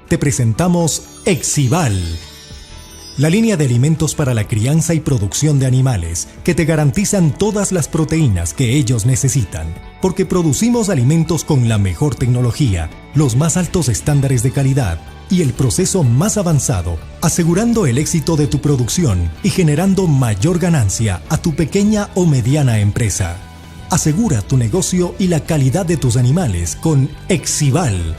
te presentamos Exival, la línea de alimentos para la crianza y producción de animales que te garantizan todas las proteínas que ellos necesitan, porque producimos alimentos con la mejor tecnología, los más altos estándares de calidad y el proceso más avanzado, asegurando el éxito de tu producción y generando mayor ganancia a tu pequeña o mediana empresa. Asegura tu negocio y la calidad de tus animales con Exival.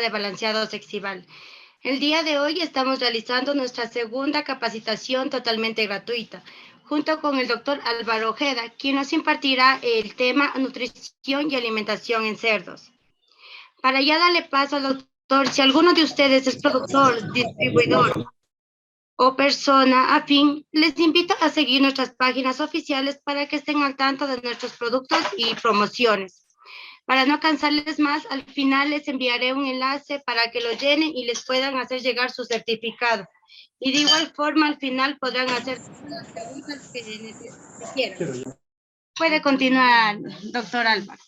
De balanceados Exival. El día de hoy estamos realizando nuestra segunda capacitación totalmente gratuita, junto con el doctor Álvaro Ojeda, quien nos impartirá el tema nutrición y alimentación en cerdos. Para ya darle paso al doctor, si alguno de ustedes es productor, distribuidor o persona afín, les invito a seguir nuestras páginas oficiales para que estén al tanto de nuestros productos y promociones. Para no cansarles más, al final les enviaré un enlace para que lo llenen y les puedan hacer llegar su certificado. Y de igual forma, al final podrán hacer las preguntas que quieran. Puede continuar, doctor Álvaro.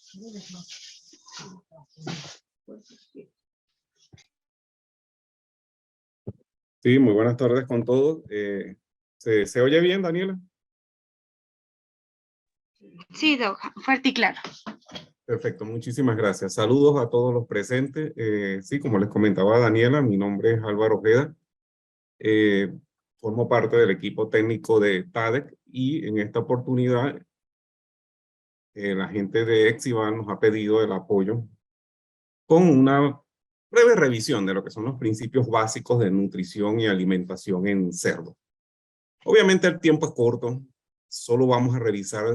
Sí, muy buenas tardes con todos. ¿Se oye bien, Daniela? Sí, doc, fuerte y claro. Perfecto, muchísimas gracias. Saludos a todos los presentes. Sí, como les comentaba Daniela, mi nombre es Álvaro Ojeda. Formo parte del equipo técnico de TADEC y en esta oportunidad la gente de Exival nos ha pedido el apoyo con una breve revisión de lo que son los principios básicos de nutrición y alimentación en cerdo. Obviamente el tiempo es corto, solo vamos a revisar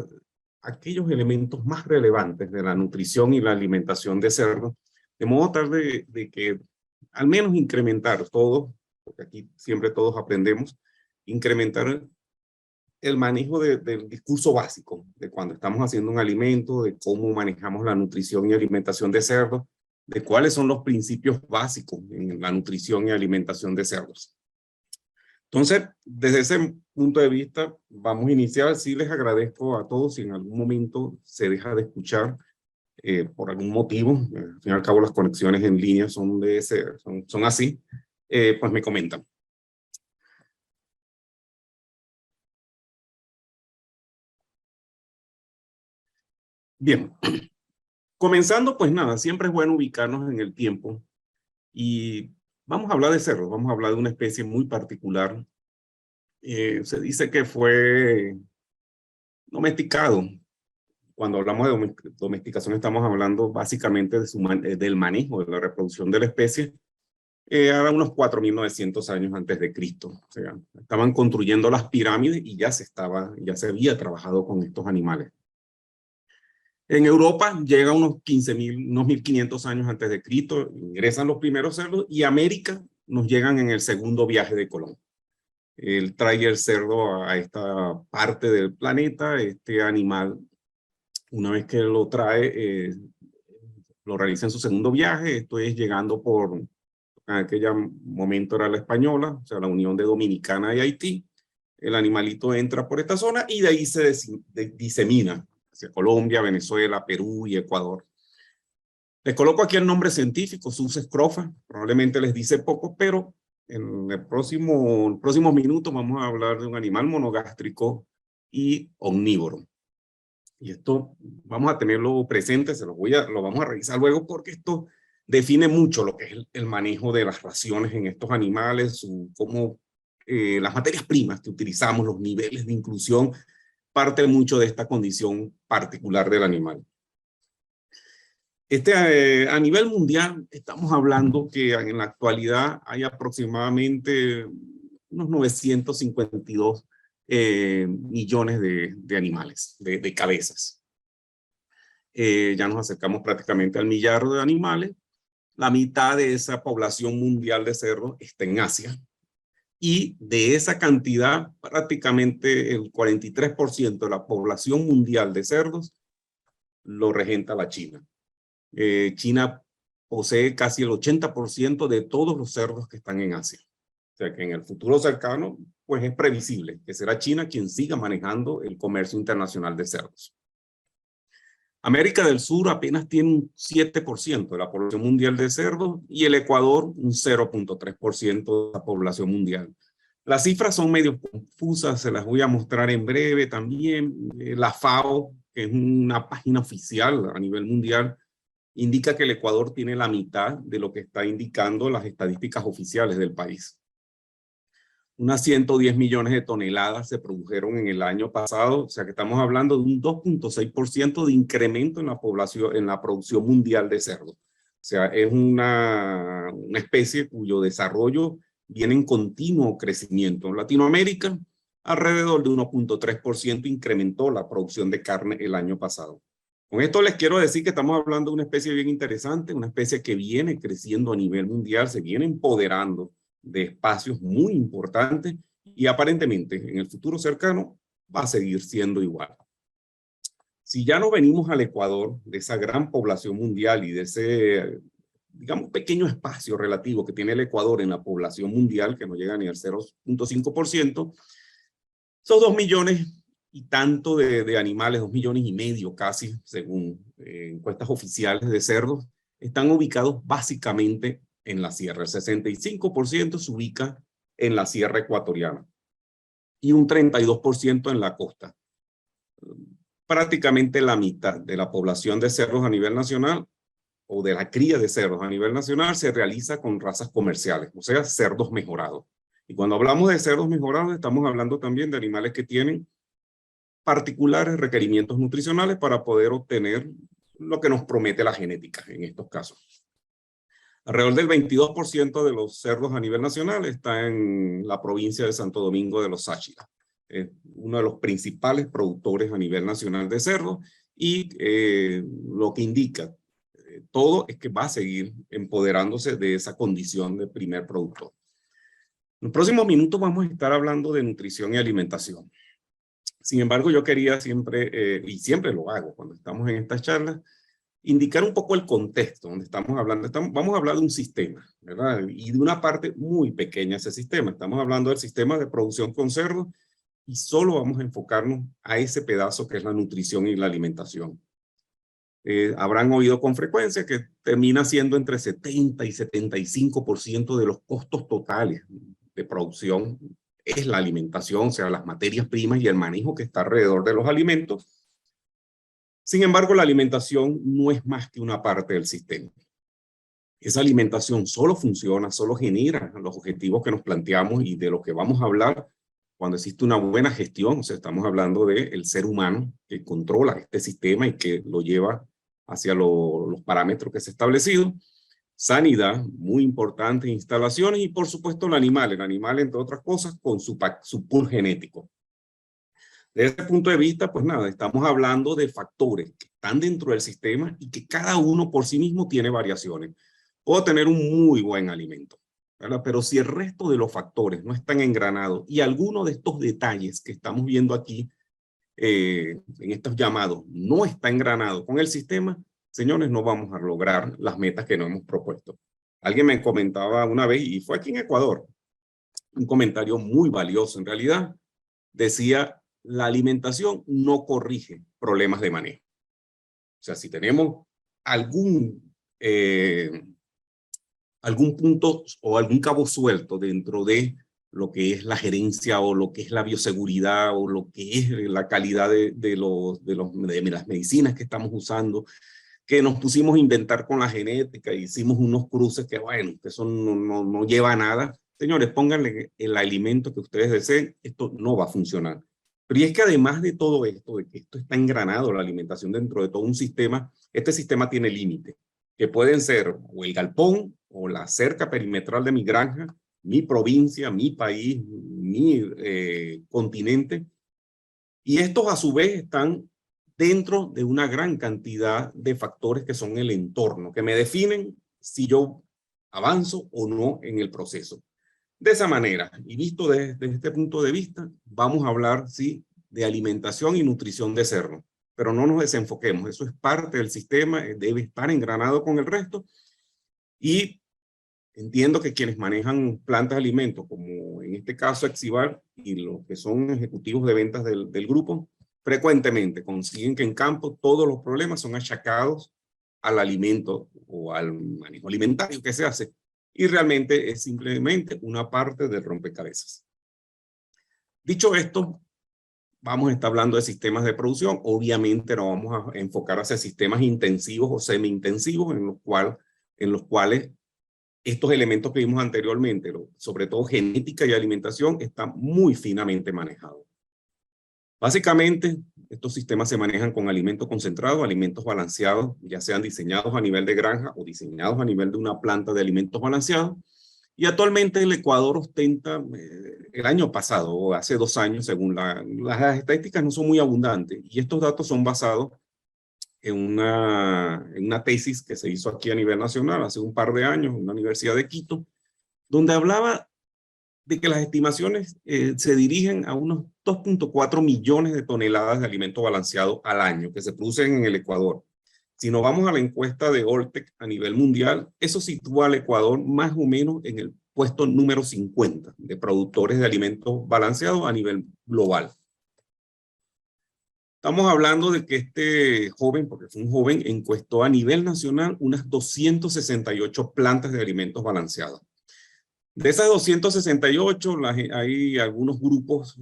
aquellos elementos más relevantes de la nutrición y la alimentación de cerdo, de modo tal de que al menos incrementar todo, porque aquí siempre todos aprendemos, incrementar el manejo del discurso básico, de cuando estamos haciendo un alimento, de cómo manejamos la nutrición y alimentación de cerdos, de cuáles son los principios básicos en la nutrición y alimentación de cerdos. Entonces, desde ese punto de vista, vamos a iniciar. Sí les agradezco a todos si en algún momento se deja de escuchar por algún motivo. Al fin y al cabo, las conexiones en línea son así. Pues me comentan. Bien. Comenzando, pues nada, siempre es bueno ubicarnos en el tiempo. Y vamos a hablar de cerdos. Vamos a hablar de una especie muy particular. Se dice que fue domesticado. Cuando hablamos de domesticación estamos hablando básicamente del manejo, de la reproducción de la especie, a unos 4.900 años antes de Cristo. O sea, estaban construyendo las pirámides y ya se había trabajado con estos animales. En Europa llega unos 15.000, unos 1.500 años antes de Cristo, ingresan los primeros cerdos, y América nos llegan en el segundo viaje de Colón. Él trae el cerdo a esta parte del planeta. Este animal, una vez que lo trae, lo realiza en su segundo viaje. Esto es llegando por, en aquel momento era la Española, o sea, la unión de Dominicana y Haití. El animalito entra por esta zona y de ahí se disemina hacia Colombia, Venezuela, Perú y Ecuador. Les coloco aquí el nombre científico, Sus scrofa. Probablemente les dice poco, pero en el próximos minutos vamos a hablar de un animal monogástrico y omnívoro. Y esto vamos a tenerlo presente, lo vamos a revisar luego, porque esto define mucho lo que es el manejo de las raciones en estos animales, cómo las materias primas que utilizamos, los niveles de inclusión, parte mucho de esta condición particular del animal. A nivel mundial, estamos hablando que en la actualidad hay aproximadamente unos 952 millones de animales, de cabezas. Ya nos acercamos prácticamente al millar de animales. La mitad de esa población mundial de cerdos está en Asia. Y de esa cantidad, prácticamente el 43% de la población mundial de cerdos lo regenta la China. China posee casi el 80% de todos los cerdos que están en Asia. O sea que en el futuro cercano, pues es previsible que será China quien siga manejando el comercio internacional de cerdos. América del Sur apenas tiene un 7% de la población mundial de cerdos, y el Ecuador un 0.3% de la población mundial. Las cifras son medio confusas, se las voy a mostrar en breve también. La FAO, que es una página oficial a nivel mundial, indica que el Ecuador tiene la mitad de lo que está indicando las estadísticas oficiales del país. Unas 110 millones de toneladas se produjeron en el año pasado, o sea que estamos hablando de un 2.6% de incremento en la población, en la producción mundial de cerdo. O sea, es una especie cuyo desarrollo viene en continuo crecimiento. En Latinoamérica, alrededor de 1.3% incrementó la producción de carne el año pasado. Con esto les quiero decir que estamos hablando de una especie bien interesante, una especie que viene creciendo a nivel mundial, se viene empoderando de espacios muy importantes, y aparentemente en el futuro cercano va a seguir siendo igual. Si ya no venimos al Ecuador, de esa gran población mundial y de ese, digamos, pequeño espacio relativo que tiene el Ecuador en la población mundial, que no llega ni al 0.5%, son 2 millones y tanto de animales, 2,5 millones casi, según encuestas oficiales de cerdos, están ubicados básicamente en la sierra. El 65% se ubica en la sierra ecuatoriana y un 32% en la costa. Prácticamente la mitad de la población de cerdos a nivel nacional, o de la cría de cerdos a nivel nacional, se realiza con razas comerciales, o sea, cerdos mejorados. Y cuando hablamos de cerdos mejorados, estamos hablando también de animales que tienen particulares requerimientos nutricionales para poder obtener lo que nos promete la genética en estos casos. Alrededor del 22% de los cerdos a nivel nacional está en la provincia de Santo Domingo de los Sáchila. Uno de los principales productores a nivel nacional de cerdos, y lo que indica todo es que va a seguir empoderándose de esa condición de primer productor. En los próximos minutos vamos a estar hablando de nutrición y alimentación. Sin embargo, yo quería siempre, y siempre lo hago cuando estamos en estas charlas, indicar un poco el contexto donde estamos hablando. Vamos a hablar de un sistema, ¿verdad? Y de una parte muy pequeña de ese sistema. Estamos hablando del sistema de producción con cerdos, y solo vamos a enfocarnos a ese pedazo que es la nutrición y la alimentación. Habrán oído con frecuencia que termina siendo entre 70 y 75% de los costos totales de producción es la alimentación, o sea, las materias primas y el manejo que está alrededor de los alimentos. Sin embargo, la alimentación no es más que una parte del sistema. Esa alimentación solo funciona, solo genera los objetivos que nos planteamos y de lo que vamos a hablar cuando existe una buena gestión. O sea, estamos hablando del ser humano que controla este sistema y que lo lleva hacia los parámetros que se han establecido. Sanidad, muy importante, instalaciones, y por supuesto el animal, entre otras cosas, con su pool genético. Desde ese punto de vista, pues nada, estamos hablando de factores que están dentro del sistema y que cada uno por sí mismo tiene variaciones. Puedo tener un muy buen alimento, ¿verdad? Pero si el resto de los factores no están engranados y alguno de estos detalles que estamos viendo aquí en estos llamados no está engranado con el sistema, señores, no vamos a lograr las metas que nos hemos propuesto. Alguien me comentaba una vez, y fue aquí en Ecuador, un comentario muy valioso en realidad, decía, la alimentación no corrige problemas de manejo. O sea, si tenemos algún punto o algún cabo suelto dentro de lo que es la gerencia o lo que es la bioseguridad o lo que es la calidad de las medicinas que estamos usando, que nos pusimos a inventar con la genética, hicimos unos cruces que, bueno, que eso no lleva a nada. Señores, pónganle el alimento que ustedes deseen, esto no va a funcionar. Pero y es que además de todo esto, de que esto está engranado, la alimentación dentro de todo un sistema, este sistema tiene límites, que pueden ser o el galpón o la cerca perimetral de mi granja, mi provincia, mi país, mi continente. Y estos a su vez están dentro de una gran cantidad de factores que son el entorno, que me definen si yo avanzo o no en el proceso. De esa manera, y visto desde este punto de vista, vamos a hablar, sí, de alimentación y nutrición de cerdo, pero no nos desenfoquemos, eso es parte del sistema, debe estar engranado con el resto, y entiendo que quienes manejan plantas de alimentos, como en este caso Exival, y los que son ejecutivos de ventas del grupo, frecuentemente consiguen que en campo todos los problemas son achacados al alimento o al manejo alimentario que se hace, y realmente es simplemente una parte del rompecabezas. Dicho esto, vamos a estar hablando de sistemas de producción. Obviamente nos vamos a enfocar hacia sistemas intensivos o semi-intensivos en los cuales estos elementos que vimos anteriormente, sobre todo genética y alimentación, están muy finamente manejados. Básicamente, estos sistemas se manejan con alimentos concentrados, alimentos balanceados, ya sean diseñados a nivel de granja o diseñados a nivel de una planta de alimentos balanceados. Y actualmente el Ecuador ostenta, el año pasado o hace 2 años, según las estadísticas no son muy abundantes, y estos datos son basados en una tesis que se hizo aquí a nivel nacional hace un par de años en la Universidad de Quito, donde hablaba de que las estimaciones se dirigen a unos 2.4 millones de toneladas de alimento balanceado al año que se producen en el Ecuador. Si nos vamos a la encuesta de Alltech a nivel mundial, eso sitúa al Ecuador más o menos en el puesto número 50 de productores de alimentos balanceados a nivel global. Estamos hablando de que este joven, porque fue un joven, encuestó a nivel nacional unas 268 plantas de alimentos balanceados. De esas 268, hay algunos grupos,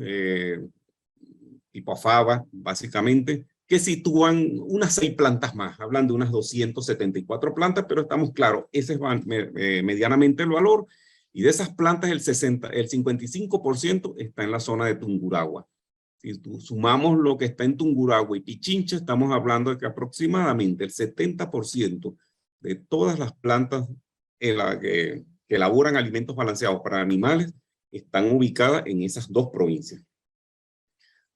tipo AFABA, básicamente, que sitúan unas 6 plantas más. Hablan de unas 274 plantas, pero estamos claros, ese es medianamente el valor. Y de esas plantas, el 55% está en la zona de Tungurahua. Si sumamos lo que está en Tungurahua y Pichincha, estamos hablando de que aproximadamente el 70% de todas las plantas que elaboran alimentos balanceados para animales están ubicadas en esas 2 provincias.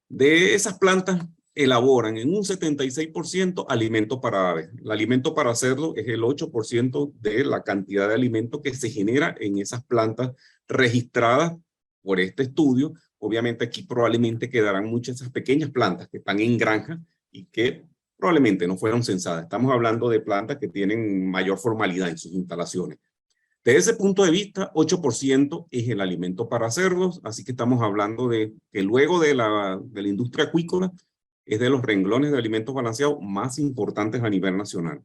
De esas plantas elaboran en un 76% alimentos para aves. El alimento para cerdo es el 8% de la cantidad de alimento que se genera en esas plantas registradas por este estudio. Obviamente aquí probablemente quedarán muchas de esas pequeñas plantas que están en granja y que probablemente no fueron censadas. Estamos hablando de plantas que tienen mayor formalidad en sus instalaciones. Desde ese punto de vista, 8% es el alimento para cerdos, así que estamos hablando de que luego de la industria acuícola es de los renglones de alimentos balanceados más importantes a nivel nacional.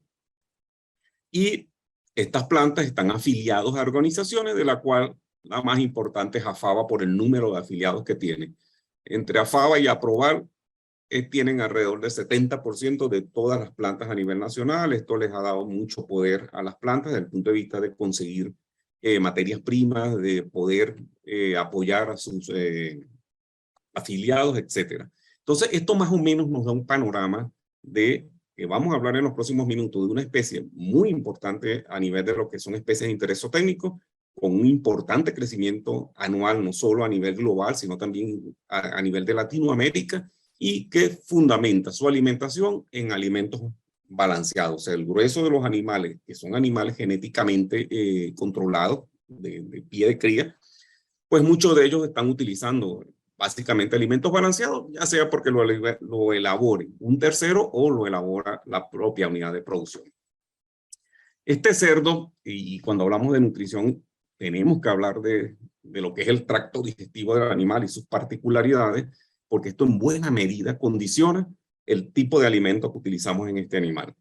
Y estas plantas están afiliadas a organizaciones, de la cual la más importante es AFABA por el número de afiliados que tiene. Entre AFABA y Aproval tienen alrededor del 70% de todas las plantas a nivel nacional. Esto les ha dado mucho poder a las plantas desde el punto de vista de conseguir materias primas, de poder apoyar a sus afiliados, etc. Entonces, esto más o menos nos da un panorama de que vamos a hablar en los próximos minutos de una especie muy importante a nivel de lo que son especies de interés técnico, con un importante crecimiento anual, no solo a nivel global, sino también a nivel de Latinoamérica, y que fundamenta su alimentación en alimentos balanceados. O sea, el grueso de los animales, que son animales genéticamente controlados, de pie de cría, pues muchos de ellos están utilizando básicamente alimentos balanceados, ya sea porque lo elabore un tercero o lo elabora la propia unidad de producción. Este cerdo, y cuando hablamos de nutrición, tenemos que hablar de lo que es el tracto digestivo del animal y sus particularidades, porque esto en buena medida condiciona el tipo de alimento que utilizamos en este animal.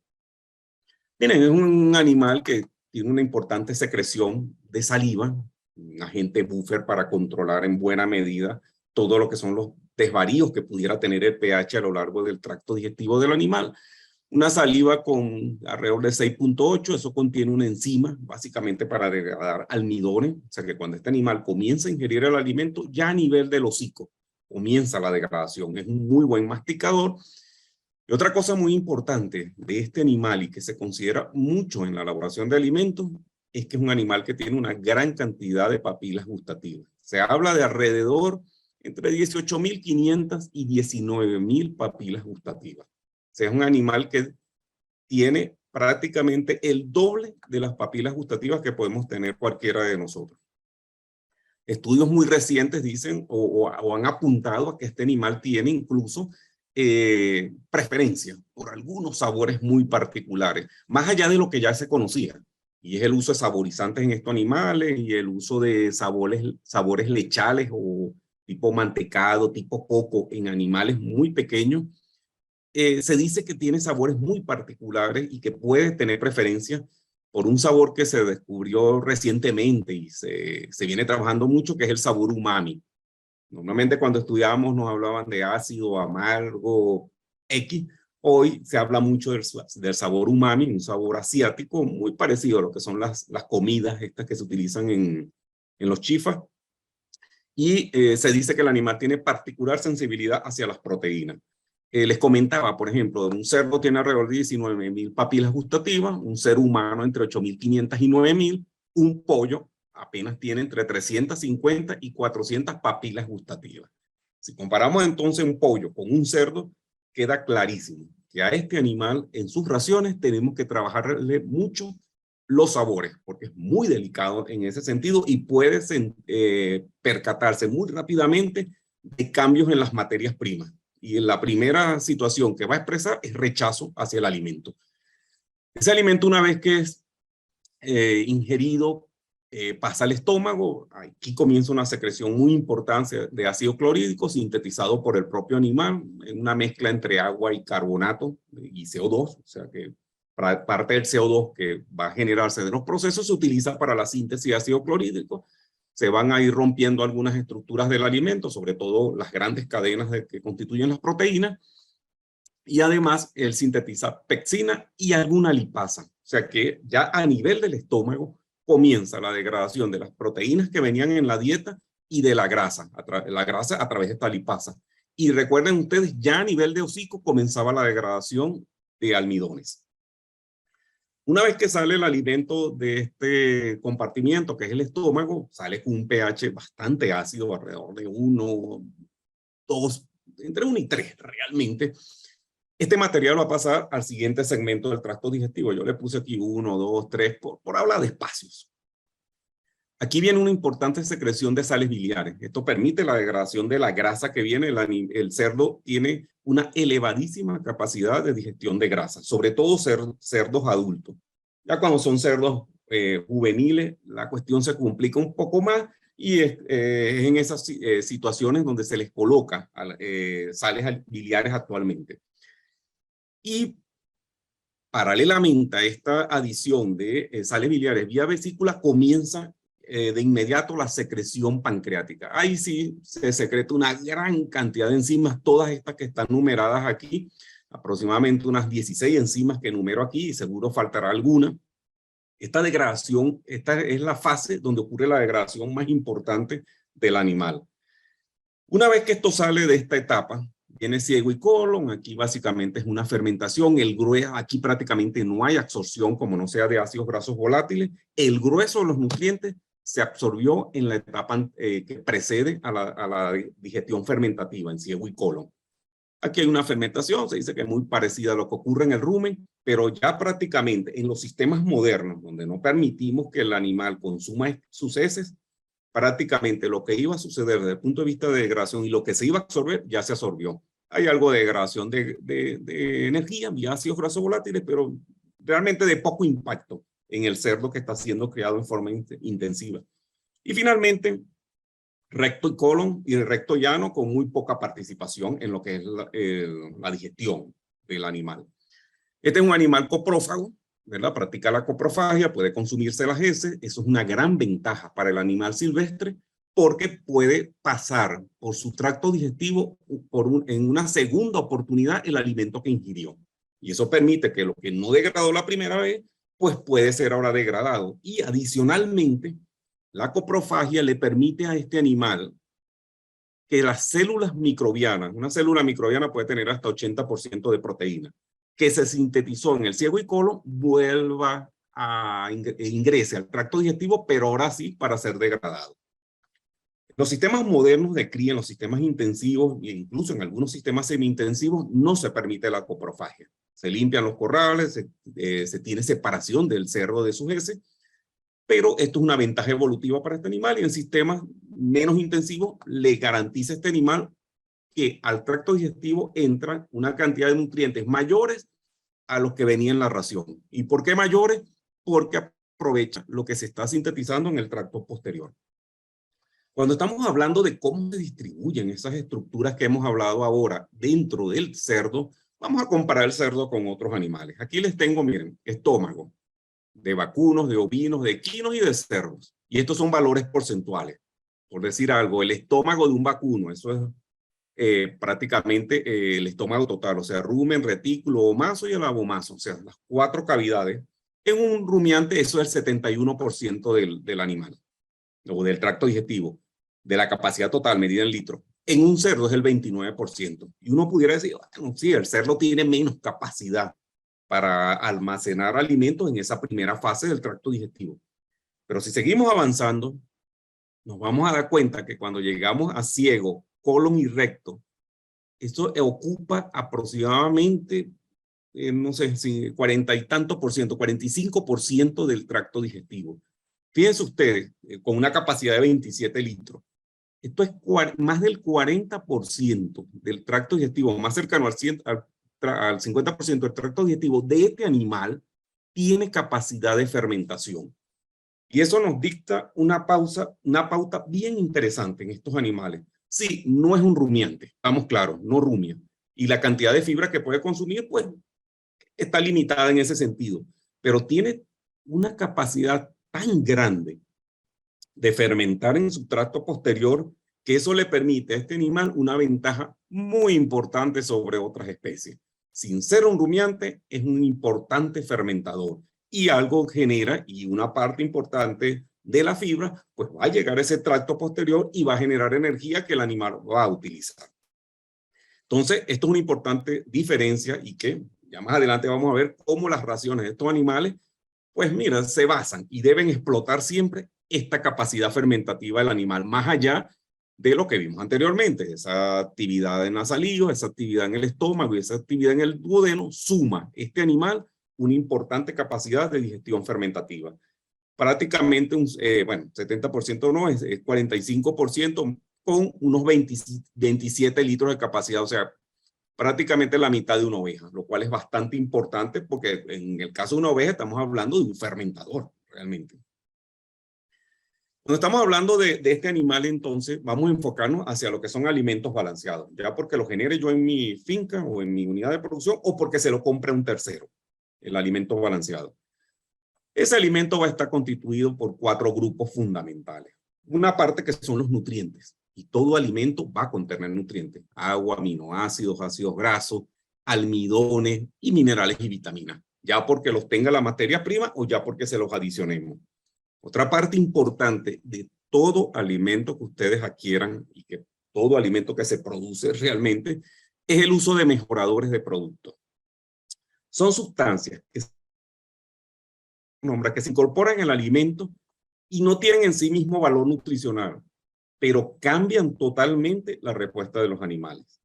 Miren, es un animal que tiene una importante secreción de saliva, un agente buffer para controlar en buena medida todo lo que son los desvaríos que pudiera tener el pH a lo largo del tracto digestivo del animal. Una saliva con alrededor de 6.8, eso contiene una enzima básicamente para degradar almidones, o sea que cuando este animal comienza a ingerir el alimento, ya a nivel del hocico comienza la degradación. Es un muy buen masticador. Y otra cosa muy importante de este animal y que se considera mucho en la elaboración de alimentos es que es un animal que tiene una gran cantidad de papilas gustativas. Se habla de alrededor entre 18.500 y 19.000 papilas gustativas. O sea, es un animal que tiene prácticamente el doble de las papilas gustativas que podemos tener cualquiera de nosotros. Estudios muy recientes dicen o han apuntado a que este animal tiene incluso preferencia por algunos sabores muy particulares, más allá de lo que ya se conocía, y es el uso de saborizantes en estos animales y el uso de sabores lechales o tipo mantecado, tipo coco en animales muy pequeños. Se dice que tiene sabores muy particulares y que puede tener preferencia por un sabor que se descubrió recientemente y se viene trabajando mucho, que es el sabor umami. Normalmente cuando estudiábamos nos hablaban de ácido, amargo, X. Hoy se habla mucho del sabor umami, un sabor asiático muy parecido a lo que son las comidas estas que se utilizan en los chifas. Y se dice que el animal tiene particular sensibilidad hacia las proteínas. Les comentaba, por ejemplo, un cerdo tiene alrededor de 19.000 papilas gustativas, un ser humano entre 8.500 y 9.000, un pollo apenas tiene entre 350 y 400 papilas gustativas. Si comparamos entonces un pollo con un cerdo, queda clarísimo que a este animal en sus raciones tenemos que trabajarle mucho los sabores, porque es muy delicado en ese sentido y puede percatarse muy rápidamente de cambios en las materias primas. Y la primera situación que va a expresar es rechazo hacia el alimento. Ese alimento, una vez que es ingerido, pasa al estómago. Aquí comienza una secreción muy importante de ácido clorhídrico sintetizado por el propio animal, en una mezcla entre agua y carbonato y CO2. O sea que parte del CO2 que va a generarse de los procesos se utiliza para la síntesis de ácido clorhídrico. Se van a ir rompiendo algunas estructuras del alimento, sobre todo las grandes cadenas que constituyen las proteínas. Y además, él sintetiza pectina y alguna lipasa. O sea que ya a nivel del estómago comienza la degradación de las proteínas que venían en la dieta y de la grasa a través de esta lipasa. Y recuerden ustedes, ya a nivel de hocico comenzaba la degradación de almidones. Una vez que sale el alimento de este compartimiento, que es el estómago, sale con un pH bastante ácido, alrededor de 1, 2, entre 1 y 3 realmente. Este material va a pasar al siguiente segmento del tracto digestivo. Yo le puse aquí 1, 2, 3, por hablar de espacios. Aquí viene una importante secreción de sales biliares. Esto permite la degradación de la grasa que viene. El cerdo tiene una elevadísima capacidad de digestión de grasa, sobre todo cerdos adultos. Ya cuando son cerdos juveniles, la cuestión se complica un poco más y es en esas situaciones donde se les coloca sales biliares actualmente. Y paralelamente a esta adición de sales biliares vía vesícula comienza de inmediato la secreción pancreática. Ahí sí se secreta una gran cantidad de enzimas, todas estas que están numeradas aquí, aproximadamente unas 16 enzimas que numero aquí y seguro faltará alguna. Esta degradación, esta es la fase donde ocurre la degradación más importante del animal. Una vez que esto sale de esta etapa, viene ciego y colon. Aquí básicamente es una fermentación. El grueso, aquí prácticamente no hay absorción, como no sea de ácidos grasos volátiles. El grueso de los nutrientes se absorbió en la etapa que precede a la digestión fermentativa en ciego y colon. Aquí hay una fermentación, se dice que es muy parecida a lo que ocurre en el rumen, pero ya prácticamente en los sistemas modernos, donde no permitimos que el animal consuma sus heces, prácticamente lo que iba a suceder desde el punto de vista de degradación y lo que se iba a absorber, ya se absorbió. Hay algo de degradación de energía vía ácidos grasos volátiles, pero realmente de poco impacto en el cerdo que está siendo criado en forma intensiva. Y finalmente, recto y colon y el recto llano con muy poca participación en lo que es la digestión del animal. Este es un animal coprófago, ¿verdad? Practica la coprofagia, puede consumirse las heces. Eso es una gran ventaja para el animal silvestre porque puede pasar por su tracto digestivo en una segunda oportunidad el alimento que ingirió. Y eso permite que lo que no degradó la primera vez, pues puede ser ahora degradado. Y adicionalmente, la coprofagia le permite a este animal que las células microbianas, una célula microbiana puede tener hasta 80% de proteína, que se sintetizó en el ciego y colon, vuelva a ingrese al tracto digestivo, pero ahora sí para ser degradado. Los sistemas modernos de cría, en los sistemas intensivos e incluso en algunos sistemas semi-intensivos, no se permite la coprofagia. Se limpian los corrales, se tiene separación del cerdo de sus heces, pero esto es una ventaja evolutiva para este animal y en sistemas menos intensivos le garantiza a este animal que al tracto digestivo entra una cantidad de nutrientes mayores a los que venía en la ración. ¿Y por qué mayores? Porque aprovecha lo que se está sintetizando en el tracto posterior. Cuando estamos hablando de cómo se distribuyen esas estructuras que hemos hablado ahora dentro del cerdo, vamos a comparar el cerdo con otros animales. Aquí les tengo, miren, estómago de vacunos, de ovinos, de equinos y de cerdos. Y estos son valores porcentuales. Por decir algo, el estómago de un vacuno, eso es prácticamente el estómago total, o sea, rumen, retículo, omaso y el abomaso, o sea, las 4 cavidades. En un rumiante eso es el 71% del animal, o del tracto digestivo, de la capacidad total medida en litros. En un cerdo es el 29%. Y uno pudiera decir, bueno, sí, el cerdo tiene menos capacidad para almacenar alimentos en esa primera fase del tracto digestivo. Pero si seguimos avanzando, nos vamos a dar cuenta que cuando llegamos a ciego, colon y recto, esto ocupa aproximadamente, no sé, si 40 y tanto por ciento, 45% del tracto digestivo. Fíjense ustedes, con una capacidad de 27 litros. Esto es más del 40% del tracto digestivo, más cercano al 50% del tracto digestivo de este animal tiene capacidad de fermentación. Y eso nos dicta una pauta bien interesante en estos animales. Sí, no es un rumiante, estamos claros, no rumia. Y la cantidad de fibra que puede consumir, pues, está limitada en ese sentido. Pero tiene una capacidad tan grande de fermentar en su tracto posterior que eso le permite a este animal una ventaja muy importante sobre otras especies. Sin ser un rumiante, es un importante fermentador y algo genera, y una parte importante de la fibra, pues va a llegar a ese tracto posterior y va a generar energía que el animal va a utilizar. Entonces, esto es una importante diferencia y que ya más adelante vamos a ver cómo las raciones de estos animales, pues mira, se basan y deben explotar siempre esta capacidad fermentativa del animal, más allá de lo que vimos anteriormente. Esa actividad en la saliva, esa actividad en el estómago y esa actividad en el duodeno suma este animal una importante capacidad de digestión fermentativa. Prácticamente, bueno, 70% no, es 45% con unos 27 litros de capacidad, o sea, prácticamente la mitad de una oveja, lo cual es bastante importante porque en el caso de una oveja estamos hablando de un fermentador, realmente. Cuando estamos hablando de este animal, entonces, vamos a enfocarnos hacia lo que son alimentos balanceados, ya porque lo genere yo en mi finca o en mi unidad de producción o porque se lo compre un tercero, el alimento balanceado. Ese alimento va a estar constituido por 4 grupos fundamentales. Una parte que son los nutrientes, y todo alimento va a contener nutrientes: agua, aminoácidos, ácidos grasos, almidones y minerales y vitaminas, ya porque los tenga la materia prima o ya porque se los adicionemos. Otra parte importante de todo alimento que ustedes adquieran y que todo alimento que se produce realmente es el uso de mejoradores de productos. Son sustancias que se incorporan en el alimento y no tienen en sí mismo valor nutricional, pero cambian totalmente la respuesta de los animales.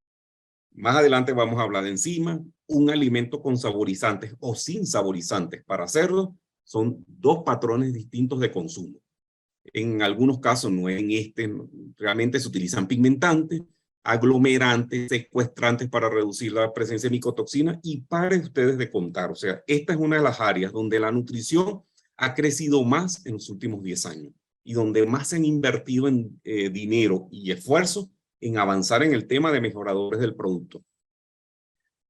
Más adelante vamos a hablar de enzimas. Un alimento con saborizantes o sin saborizantes para cerdos son dos patrones distintos de consumo. En algunos casos, no en este, realmente se utilizan pigmentantes, aglomerantes, secuestrantes para reducir la presencia de micotoxinas, y paren ustedes de contar. O sea, esta es una de las áreas donde la nutrición ha crecido más en los últimos 10 años y donde más se han invertido en dinero y esfuerzo en avanzar en el tema de mejoradores del producto.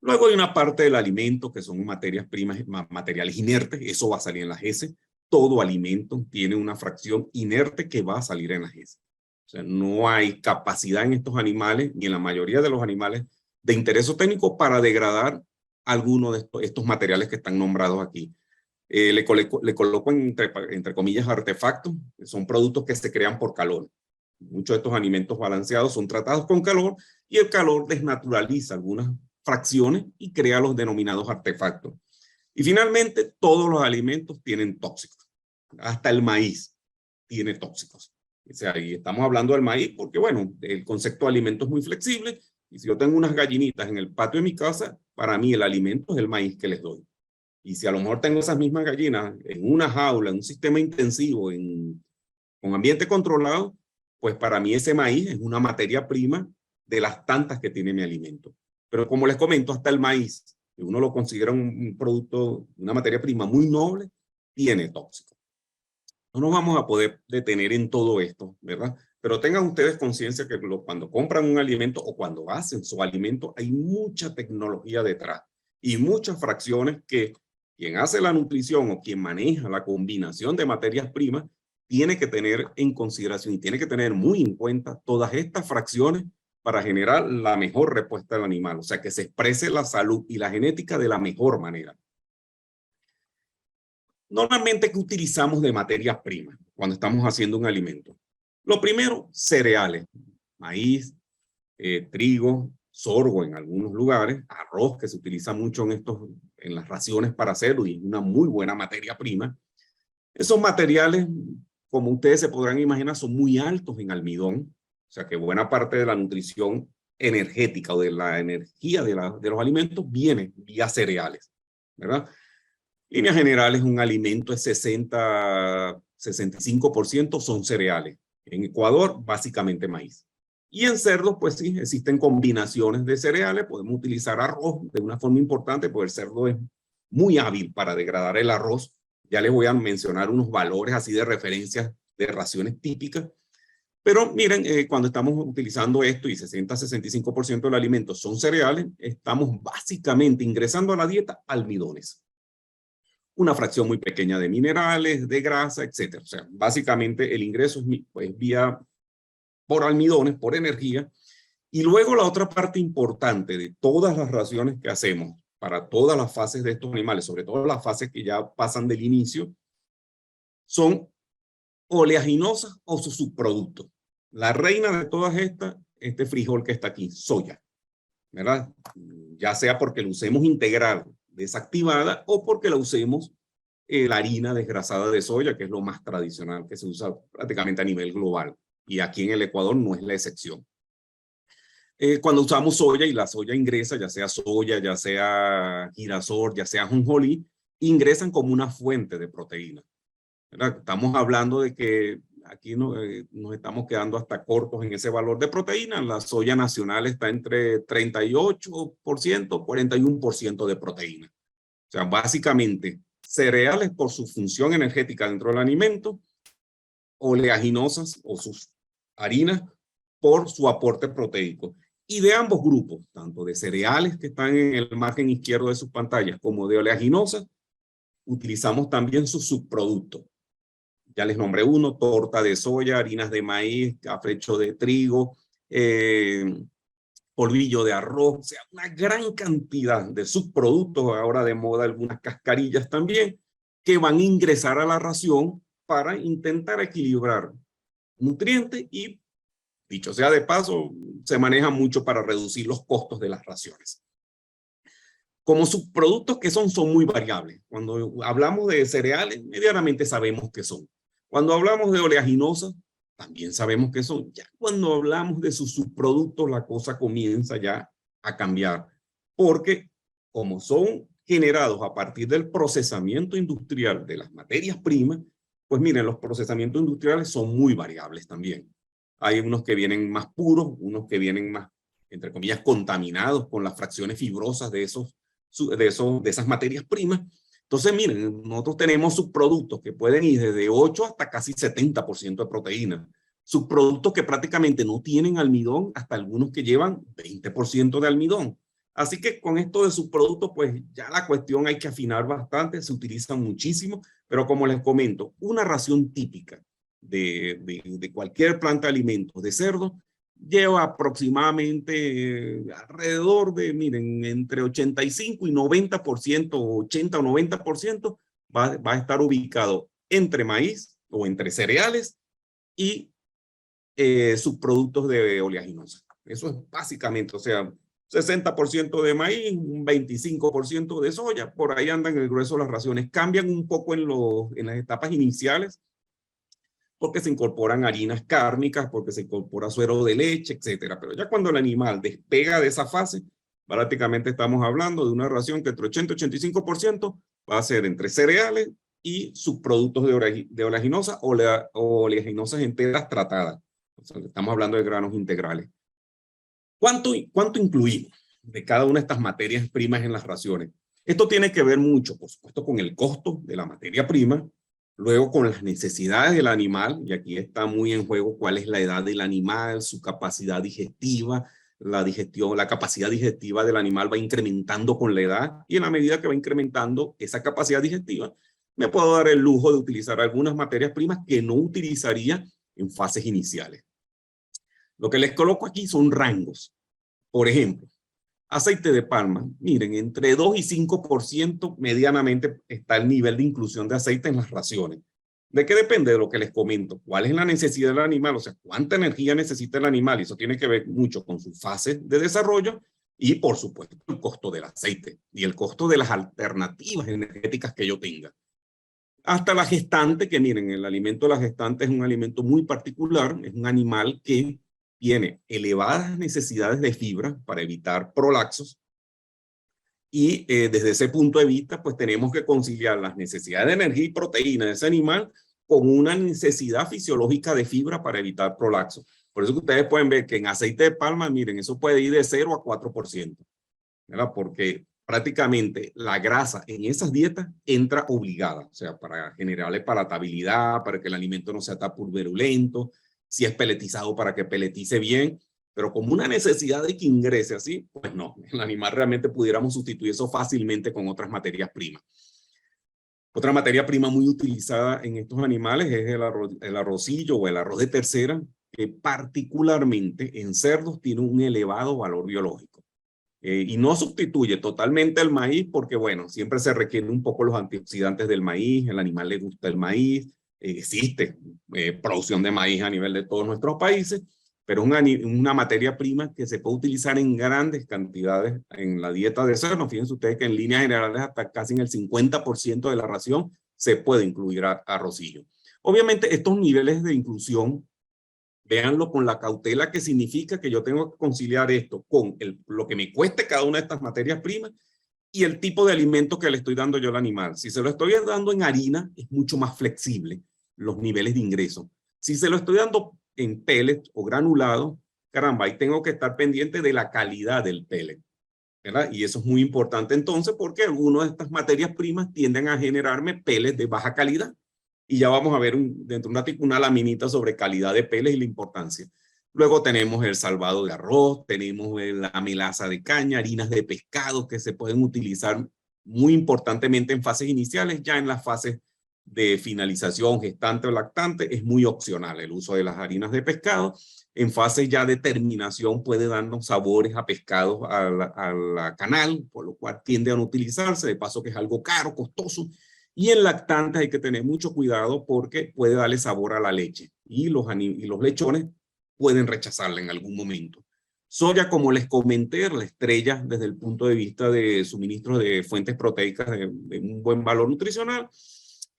Luego hay una parte del alimento que son materias primas, materiales inertes. Eso va a salir en las heces. Todo alimento tiene una fracción inerte que va a salir en las heces. O sea, no hay capacidad en estos animales, ni en la mayoría de los animales, de interés técnico para degradar alguno de estos materiales que están nombrados aquí. Le coloco entre comillas artefactos, que son productos que se crean por calor. Muchos de estos alimentos balanceados son tratados con calor y el calor desnaturaliza algunas fracciones y crea los denominados artefactos. Y finalmente, todos los alimentos tienen tóxicos. Hasta el maíz tiene tóxicos. O sea, y estamos hablando del maíz porque, bueno, el concepto de alimento es muy flexible. Y si yo tengo unas gallinitas en el patio de mi casa, para mí el alimento es el maíz que les doy. Y si a lo mejor tengo esas mismas gallinas en una jaula, en un sistema intensivo, con ambiente controlado, pues para mí ese maíz es una materia prima de las tantas que tiene mi alimento. Pero como les comento, hasta el maíz, que uno lo considera un producto, una materia prima muy noble, tiene tóxico. No nos vamos a poder detener en todo esto, ¿verdad? Pero tengan ustedes conciencia que cuando compran un alimento o cuando hacen su alimento, hay mucha tecnología detrás y muchas fracciones que quien hace la nutrición o quien maneja la combinación de materias primas tiene que tener en consideración y tiene que tener muy en cuenta todas estas fracciones para generar la mejor respuesta del animal. O sea, que se exprese la salud y la genética de la mejor manera. Normalmente, ¿qué utilizamos de materias primas cuando estamos haciendo un alimento? Lo primero, cereales, maíz, trigo, sorgo en algunos lugares, arroz que se utiliza mucho en las raciones para hacerlo y es una muy buena materia prima. Esos materiales, como ustedes se podrán imaginar, son muy altos en almidón, o sea que buena parte de la nutrición energética o de la energía de los alimentos viene vía cereales, ¿verdad? Líneas generales, un alimento es 65% son cereales. En Ecuador, básicamente maíz. Y en cerdos, pues sí, existen combinaciones de cereales. Podemos utilizar arroz de una forma importante, porque el cerdo es muy hábil para degradar el arroz. Ya les voy a mencionar unos valores así de referencias de raciones típicas. Pero miren, cuando estamos utilizando esto y 60-65% del alimento son cereales, estamos básicamente ingresando a la dieta almidones. Una fracción muy pequeña de minerales, de grasa, etc. O sea, básicamente el ingreso es pues, por almidones, por energía. Y luego la otra parte importante de todas las raciones que hacemos para todas las fases de estos animales, sobre todo las fases que ya pasan del inicio, son oleaginosas o sus subproductos. La reina de todas estas, este frijol que está aquí, soya, ¿verdad? Ya sea porque lo usemos integral, desactivada, o porque la usemos la harina desgrasada de soya, que es lo más tradicional que se usa prácticamente a nivel global. Y aquí en el Ecuador no es la excepción. Cuando usamos soya y la soya ingresa, ya sea soya, ya sea girasol, ya sea ajonjolí, ingresan como una fuente de proteína, ¿verdad? Estamos hablando de que aquí nos estamos quedando hasta cortos en ese valor de proteína. La soya nacional está entre 38%, 41% de proteína. O sea, básicamente, cereales por su función energética dentro del alimento, oleaginosas o sus harinas por su aporte proteico. Y de ambos grupos, tanto de cereales que están en el margen izquierdo de sus pantallas como de oleaginosas, utilizamos también sus subproductos. Ya les nombré uno: torta de soya, harinas de maíz, cafecho de trigo, polvillo de arroz, o sea, una gran cantidad de subproductos, ahora de moda algunas cascarillas también, que van a ingresar a la ración para intentar equilibrar nutrientes y, dicho sea de paso, se maneja mucho para reducir los costos de las raciones. Como subproductos que son muy variables. Cuando hablamos de cereales, medianamente sabemos qué son. Cuando hablamos de oleaginosas, también sabemos que son. Ya cuando hablamos de sus subproductos, la cosa comienza ya a cambiar. Porque como son generados a partir del procesamiento industrial de las materias primas, pues miren, los procesamientos industriales son muy variables también. Hay unos que vienen más puros, unos que vienen más, entre comillas, contaminados con las fracciones fibrosas de esas materias primas. Entonces, miren, nosotros tenemos subproductos que pueden ir desde 8 hasta casi 70% de proteína. Subproductos que prácticamente no tienen almidón, hasta algunos que llevan 20% de almidón. Así que con esto de subproductos, pues ya la cuestión hay que afinar bastante, se utilizan muchísimo, pero como les comento, una ración típica de cualquier planta de alimentos de cerdo lleva aproximadamente alrededor de, miren, entre 85 y 90%, 80 o 90% va a estar ubicado entre maíz o entre cereales y subproductos de oleaginosas. Eso es básicamente, o sea, 60% de maíz, un 25% de soya, por ahí andan el grueso de las raciones. Cambian un poco en las etapas iniciales, porque se incorporan harinas cárnicas, porque se incorpora suero de leche, etcétera. Pero ya cuando el animal despega de esa fase, prácticamente estamos hablando de una ración que entre 80 y 85% va a ser entre cereales y subproductos de oleaginosa o oleaginosas enteras tratadas. O sea, estamos hablando de granos integrales. ¿Cuánto incluimos de cada una de estas materias primas en las raciones? Esto tiene que ver mucho, por supuesto, con el costo de la materia prima, luego con las necesidades del animal, y aquí está muy en juego cuál es la edad del animal, su capacidad digestiva, la capacidad digestiva del animal va incrementando con la edad, y en la medida que va incrementando esa capacidad digestiva, me puedo dar el lujo de utilizar algunas materias primas que no utilizaría en fases iniciales. Lo que les coloco aquí son rangos. Por ejemplo, aceite de palma, miren, entre 2 y 5% medianamente está el nivel de inclusión de aceite en las raciones. ¿De qué depende? De lo que les comento. ¿Cuál es la necesidad del animal? O sea, ¿cuánta energía necesita el animal? Y eso tiene que ver mucho con su fase de desarrollo y, por supuesto, el costo del aceite y el costo de las alternativas energéticas que yo tenga. Hasta la gestante, que miren, el alimento de la gestante es un alimento muy particular, es un animal que tiene elevadas necesidades de fibra para evitar prolaxos y desde ese punto de vista pues tenemos que conciliar las necesidades de energía y proteína de ese animal con una necesidad fisiológica de fibra para evitar prolaxos. Por eso que ustedes pueden ver que en aceite de palma, miren, eso puede ir de 0 a 4%, ¿verdad? Porque prácticamente la grasa en esas dietas entra obligada, o sea, para generarle palatabilidad, para que el alimento no sea tan purulento, si es peletizado para que peletice bien, pero como una necesidad de que ingrese así, pues no, el animal realmente pudiéramos sustituir eso fácilmente con otras materias primas. Otra materia prima muy utilizada en estos animales es el arrocillo o el arroz de tercera, que particularmente en cerdos tiene un elevado valor biológico. Y no sustituye totalmente el maíz porque, bueno, siempre se requieren un poco los antioxidantes del maíz, el animal le gusta el maíz, existe producción de maíz a nivel de todos nuestros países, pero una materia prima que se puede utilizar en grandes cantidades en la dieta de cerdo. Fíjense ustedes que en líneas generales hasta casi en el 50% de la ración se puede incluir arrocillo. Obviamente estos niveles de inclusión, véanlo con la cautela que significa que yo tengo que conciliar esto con lo que me cueste cada una de estas materias primas y el tipo de alimento que le estoy dando yo al animal. Si se lo estoy dando en harina, es mucho más flexible los niveles de ingreso. Si se lo estoy dando en pellets o granulado, caramba, ahí tengo que estar pendiente de la calidad del pellet, ¿verdad? Y eso es muy importante entonces porque algunas de estas materias primas tienden a generarme pellets de baja calidad. Y ya vamos a ver dentro de una laminita sobre calidad de pellets y la importancia. Luego tenemos el salvado de arroz, tenemos la melaza de caña, harinas de pescado que se pueden utilizar muy importantemente en fases iniciales. Ya en las fases de finalización, gestante o lactante, es muy opcional el uso de las harinas de pescado. En fases ya de terminación puede darnos sabores a pescado a la canal, por lo cual tiende a no utilizarse, de paso que es algo caro, costoso. Y en lactantes hay que tener mucho cuidado porque puede darle sabor a la leche y los lechones pueden rechazarla en algún momento. Soya, como les comenté, la estrella desde el punto de vista de suministro de fuentes proteicas de un buen valor nutricional.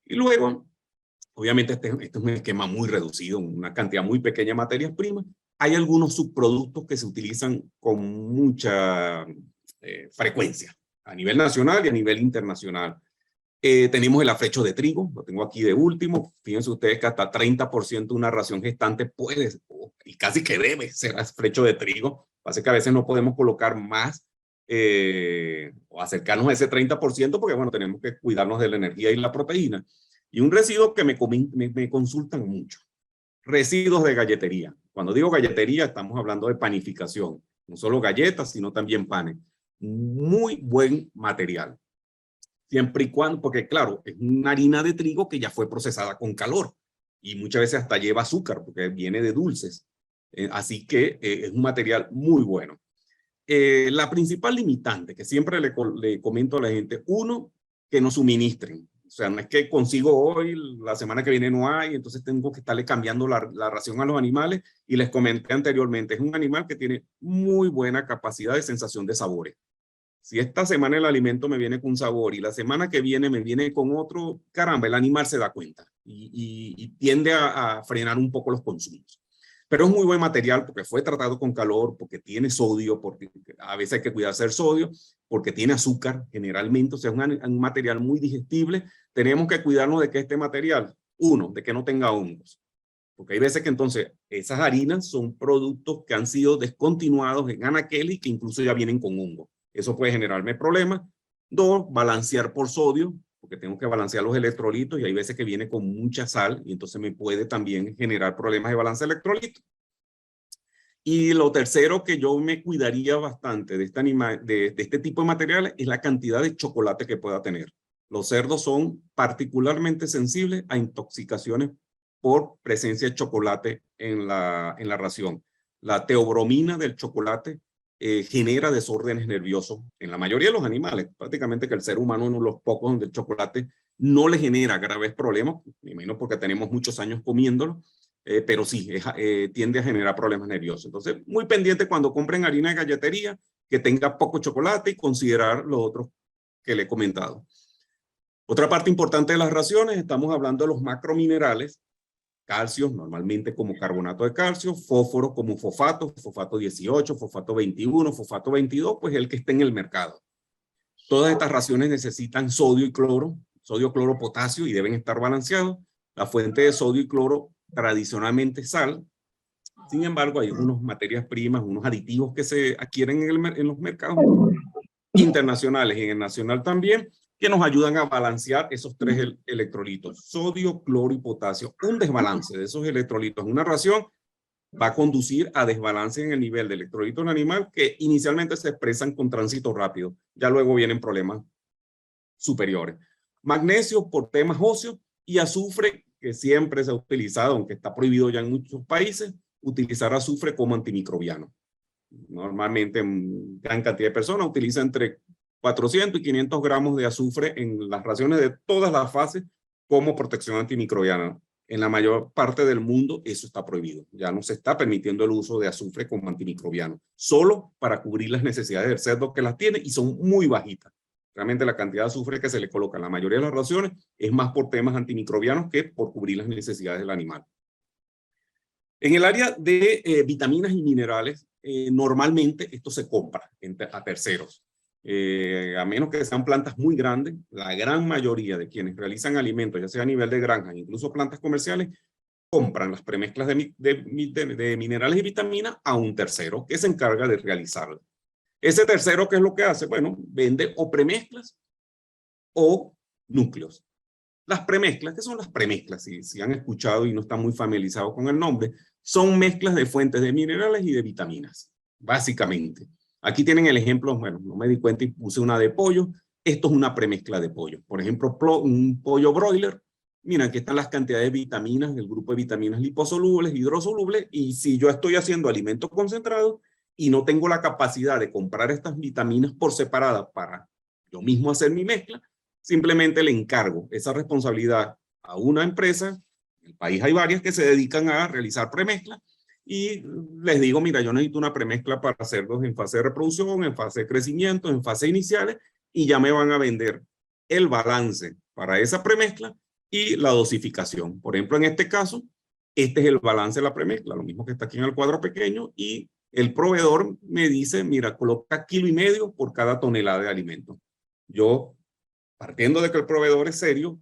Y luego Obviamente este es un esquema muy reducido, una cantidad muy pequeña de materias primas. Hay algunos subproductos que se utilizan con mucha frecuencia a nivel nacional y a nivel internacional. Tenemos el afrecho de trigo, lo tengo aquí de último. Fíjense ustedes que hasta 30% de una ración gestante puede, y casi que debe ser afrecho de trigo. Pasa que a veces no podemos colocar más o acercarnos a ese 30% porque, bueno, tenemos que cuidarnos de la energía y la proteína. Y un residuo que me consultan mucho, residuos de galletería. Cuando digo galletería, estamos hablando de panificación, no solo galletas, sino también panes. Muy buen material. Siempre y cuando, porque claro, es una harina de trigo que ya fue procesada con calor y muchas veces hasta lleva azúcar porque viene de dulces. Así que es un material muy bueno. La principal limitante que siempre le comento a la gente, uno, que no suministren. O sea, no es que consigo hoy, la semana que viene no hay, entonces tengo que estarle cambiando la ración a los animales. Y les comenté anteriormente, es un animal que tiene muy buena capacidad de sensación de sabores. Si esta semana el alimento me viene con un sabor y la semana que viene me viene con otro, caramba, el animal se da cuenta y tiende a frenar un poco los consumos. Pero es muy buen material porque fue tratado con calor, porque tiene sodio, porque a veces hay que cuidarse del sodio, porque tiene azúcar generalmente, o sea, es un material muy digestible. Tenemos que cuidarnos de que este material, uno, de que no tenga hongos. Porque hay veces que entonces esas harinas son productos que han sido descontinuados en anaquel y que incluso ya vienen con hongos. Eso puede generarme problemas. Dos, balancear por sodio, porque tengo que balancear los electrolitos y hay veces que viene con mucha sal y entonces me puede también generar problemas de balance de electrolitos. Y lo tercero que yo me cuidaría bastante de este tipo de materiales es la cantidad de chocolate que pueda tener. Los cerdos son particularmente sensibles a intoxicaciones por presencia de chocolate en la ración. La teobromina del chocolate genera desórdenes nerviosos en la mayoría de los animales. Prácticamente que el ser humano, uno de los pocos donde el chocolate no le genera graves problemas, me imagino porque tenemos muchos años comiéndolo, pero sí, tiende a generar problemas nerviosos. Entonces, muy pendiente cuando compren harina de galletería, que tenga poco chocolate y considerar los otros que le he comentado. Otra parte importante de las raciones, estamos hablando de los macrominerales, calcio, normalmente como carbonato de calcio, fósforo como fosfato 18, fosfato 21, fosfato 22, pues el que esté en el mercado. Todas estas raciones necesitan sodio y cloro, sodio, cloro, potasio y deben estar balanceados. La fuente de sodio y cloro tradicionalmente es sal. Sin embargo, hay unas materias primas, unos aditivos que se adquieren en los mercados internacionales y en el nacional también, que nos ayudan a balancear esos tres electrolitos, sodio, cloro y potasio. Un desbalance de esos electrolitos en una ración va a conducir a desbalance en el nivel de electrolitos en el animal que inicialmente se expresan con tránsito rápido. Ya luego vienen problemas superiores. Magnesio por temas óseos y azufre, que siempre se ha utilizado, aunque está prohibido ya en muchos países, utilizar azufre como antimicrobiano. Normalmente gran cantidad de personas utilizan entre 400 y 500 gramos de azufre en las raciones de todas las fases como protección antimicrobiana. En la mayor parte del mundo eso está prohibido. Ya no se está permitiendo el uso de azufre como antimicrobiano, solo para cubrir las necesidades del cerdo que las tiene y son muy bajitas. Realmente la cantidad de azufre que se le coloca en la mayoría de las raciones es más por temas antimicrobianos que por cubrir las necesidades del animal. En el área de vitaminas y minerales, normalmente esto se compra a terceros. A menos que sean plantas muy grandes, la gran mayoría de quienes realizan alimentos, ya sea a nivel de granjas, incluso plantas comerciales, compran las premezclas de minerales y vitaminas a un tercero que se encarga de realizarlas. Ese tercero, ¿qué es lo que hace? Bueno, vende o premezclas o núcleos. Las premezclas, ¿qué son las premezclas? Si han escuchado y no están muy familiarizados con el nombre, son mezclas de fuentes de minerales y de vitaminas, básicamente. Aquí tienen el ejemplo, bueno, no me di cuenta y puse una de pollo. Esto es una premezcla de pollo. Por ejemplo, un pollo broiler. Mira, aquí están las cantidades de vitaminas, el grupo de vitaminas liposolubles, hidrosolubles, y si yo estoy haciendo alimentos concentrados y no tengo la capacidad de comprar estas vitaminas por separada para yo mismo hacer mi mezcla, simplemente le encargo esa responsabilidad a una empresa. En el país hay varias que se dedican a realizar premezclas y les digo, mira, yo necesito una premezcla para hacerlos en fase de reproducción, en fase de crecimiento, en fase iniciales, y ya me van a vender el balance para esa premezcla y la dosificación. Por ejemplo, en este caso, este es el balance de la premezcla, lo mismo que está aquí en el cuadro pequeño, y el proveedor me dice, mira, coloca 1,5 kilos por cada tonelada de alimento. Yo, partiendo de que el proveedor es serio,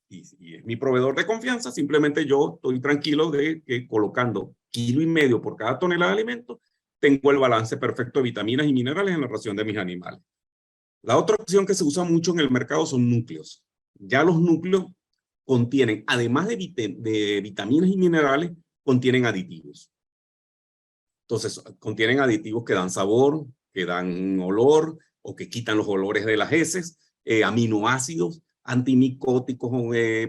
y es mi proveedor de confianza, simplemente yo estoy tranquilo de que colocando 1,5 kilos por cada tonelada de alimento, tengo el balance perfecto de vitaminas y minerales en la ración de mis animales. La otra opción que se usa mucho en el mercado son núcleos. Ya los núcleos contienen, además de vitaminas y minerales, contienen aditivos. Entonces, contienen aditivos que dan sabor, que dan olor, o que quitan los olores de las heces, aminoácidos, antimicóticos,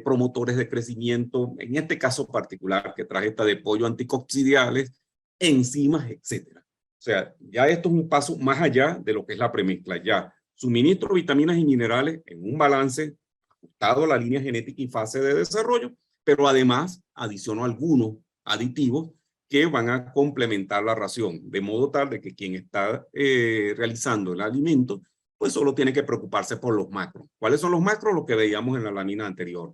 promotores de crecimiento, en este caso particular que traje esta de pollo, anticoccidiales, enzimas, etc. O sea, ya esto es un paso más allá de lo que es la premezcla. Ya suministro de vitaminas y minerales en un balance ajustado a la línea genética y fase de desarrollo, pero además adiciono algunos aditivos que van a complementar la ración, de modo tal de que quien está realizando el alimento, pues solo tiene que preocuparse por los macros. ¿Cuáles son los macros? Lo que veíamos en la lámina anterior.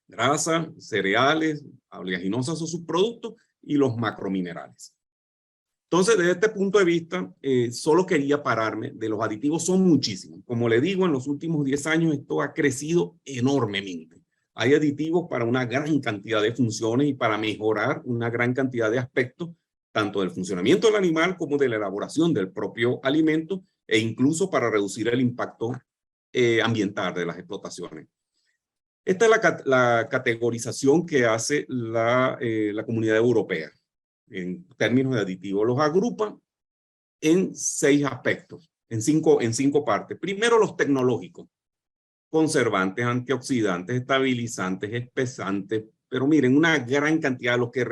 Grasa, cereales, oleaginosas o subproductos y los macrominerales. Entonces, desde este punto de vista, solo quería pararme de los aditivos, son muchísimos. Como le digo, en los últimos 10 años esto ha crecido enormemente. Hay aditivos para una gran cantidad de funciones y para mejorar una gran cantidad de aspectos, tanto del funcionamiento del animal como de la elaboración del propio alimento, e incluso para reducir el impacto ambiental de las explotaciones. Esta es la categorización que hace la Comunidad Europea. En términos de aditivos, los agrupa en 6 aspectos, en cinco partes. Primero, los tecnológicos: conservantes, antioxidantes, estabilizantes, espesantes, pero miren, una gran cantidad de los que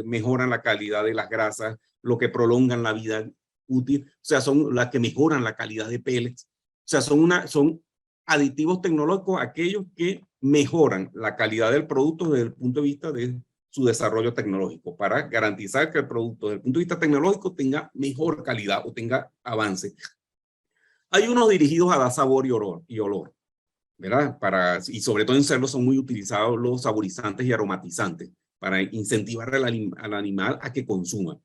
mejoran la calidad de las grasas, lo que prolongan la vida útil, o sea, son las que mejoran la calidad de pellets, o sea, son aditivos tecnológicos aquellos que mejoran la calidad del producto desde el punto de vista de su desarrollo tecnológico, para garantizar que el producto desde el punto de vista tecnológico tenga mejor calidad o tenga avance. Hay unos dirigidos a dar sabor y olor, ¿verdad? Y sobre todo en cerdos son muy utilizados los saborizantes y aromatizantes para incentivar al animal a que consuma.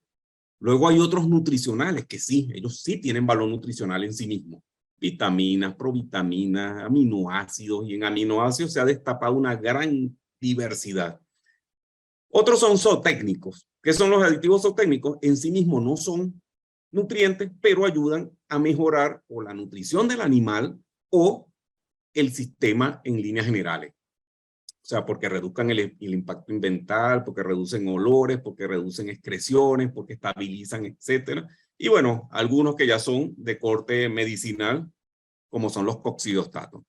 Luego hay otros nutricionales que sí, ellos sí tienen valor nutricional en sí mismos. Vitaminas, provitaminas, aminoácidos, y en aminoácidos se ha destapado una gran diversidad. Otros son zootécnicos. ¿Qué son los aditivos zootécnicos? En sí mismos no son nutrientes, pero ayudan a mejorar o la nutrición del animal o el sistema en líneas generales. O sea, porque reduzcan el impacto ambiental, porque reducen olores, porque reducen excreciones, porque estabilizan, etc. Y bueno, algunos que ya son de corte medicinal, como son los coccidostatos.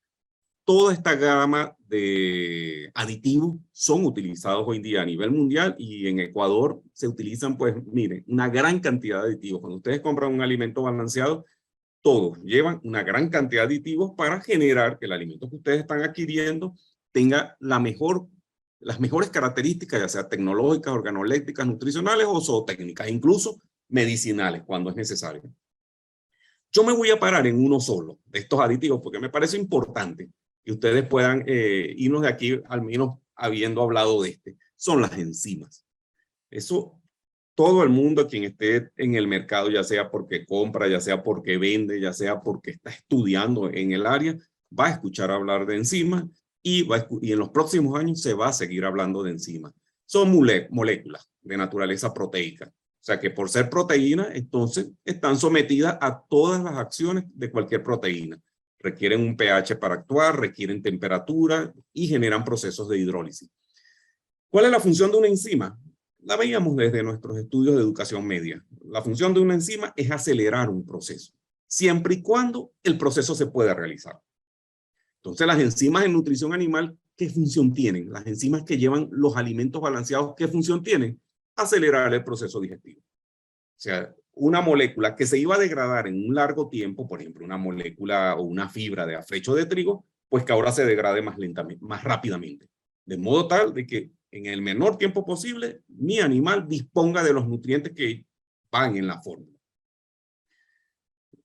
Toda esta gama de aditivos son utilizados hoy en día a nivel mundial, y en Ecuador se utilizan, pues, miren, una gran cantidad de aditivos. Cuando ustedes compran un alimento balanceado, todos llevan una gran cantidad de aditivos para generar que el alimento que ustedes están adquiriendo tenga las mejores características, ya sea tecnológicas, organolépticas, nutricionales o zootécnicas, incluso medicinales cuando es necesario. Yo me voy a parar en uno solo de estos aditivos porque me parece importante que ustedes puedan irnos de aquí al menos habiendo hablado de este. Son las enzimas. Eso, todo el mundo quien esté en el mercado, ya sea porque compra, ya sea porque vende, ya sea porque está estudiando en el área, va a escuchar hablar de enzimas, y en los próximos años se va a seguir hablando de enzimas. Son moléculas de naturaleza proteica. O sea que por ser proteína, entonces están sometidas a todas las acciones de cualquier proteína. Requieren un pH para actuar, requieren temperatura y generan procesos de hidrólisis. ¿Cuál es la función de una enzima? La veíamos desde nuestros estudios de educación media. La función de una enzima es acelerar un proceso, siempre y cuando el proceso se pueda realizar. Entonces, las enzimas en nutrición animal, ¿qué función tienen? Las enzimas que llevan los alimentos balanceados, ¿qué función tienen? Acelerar el proceso digestivo. O sea, una molécula que se iba a degradar en un largo tiempo, por ejemplo, una molécula o una fibra de afrecho de trigo, pues que ahora se degrade más lentamente, más rápidamente. De modo tal de que en el menor tiempo posible, mi animal disponga de los nutrientes que van en la fórmula.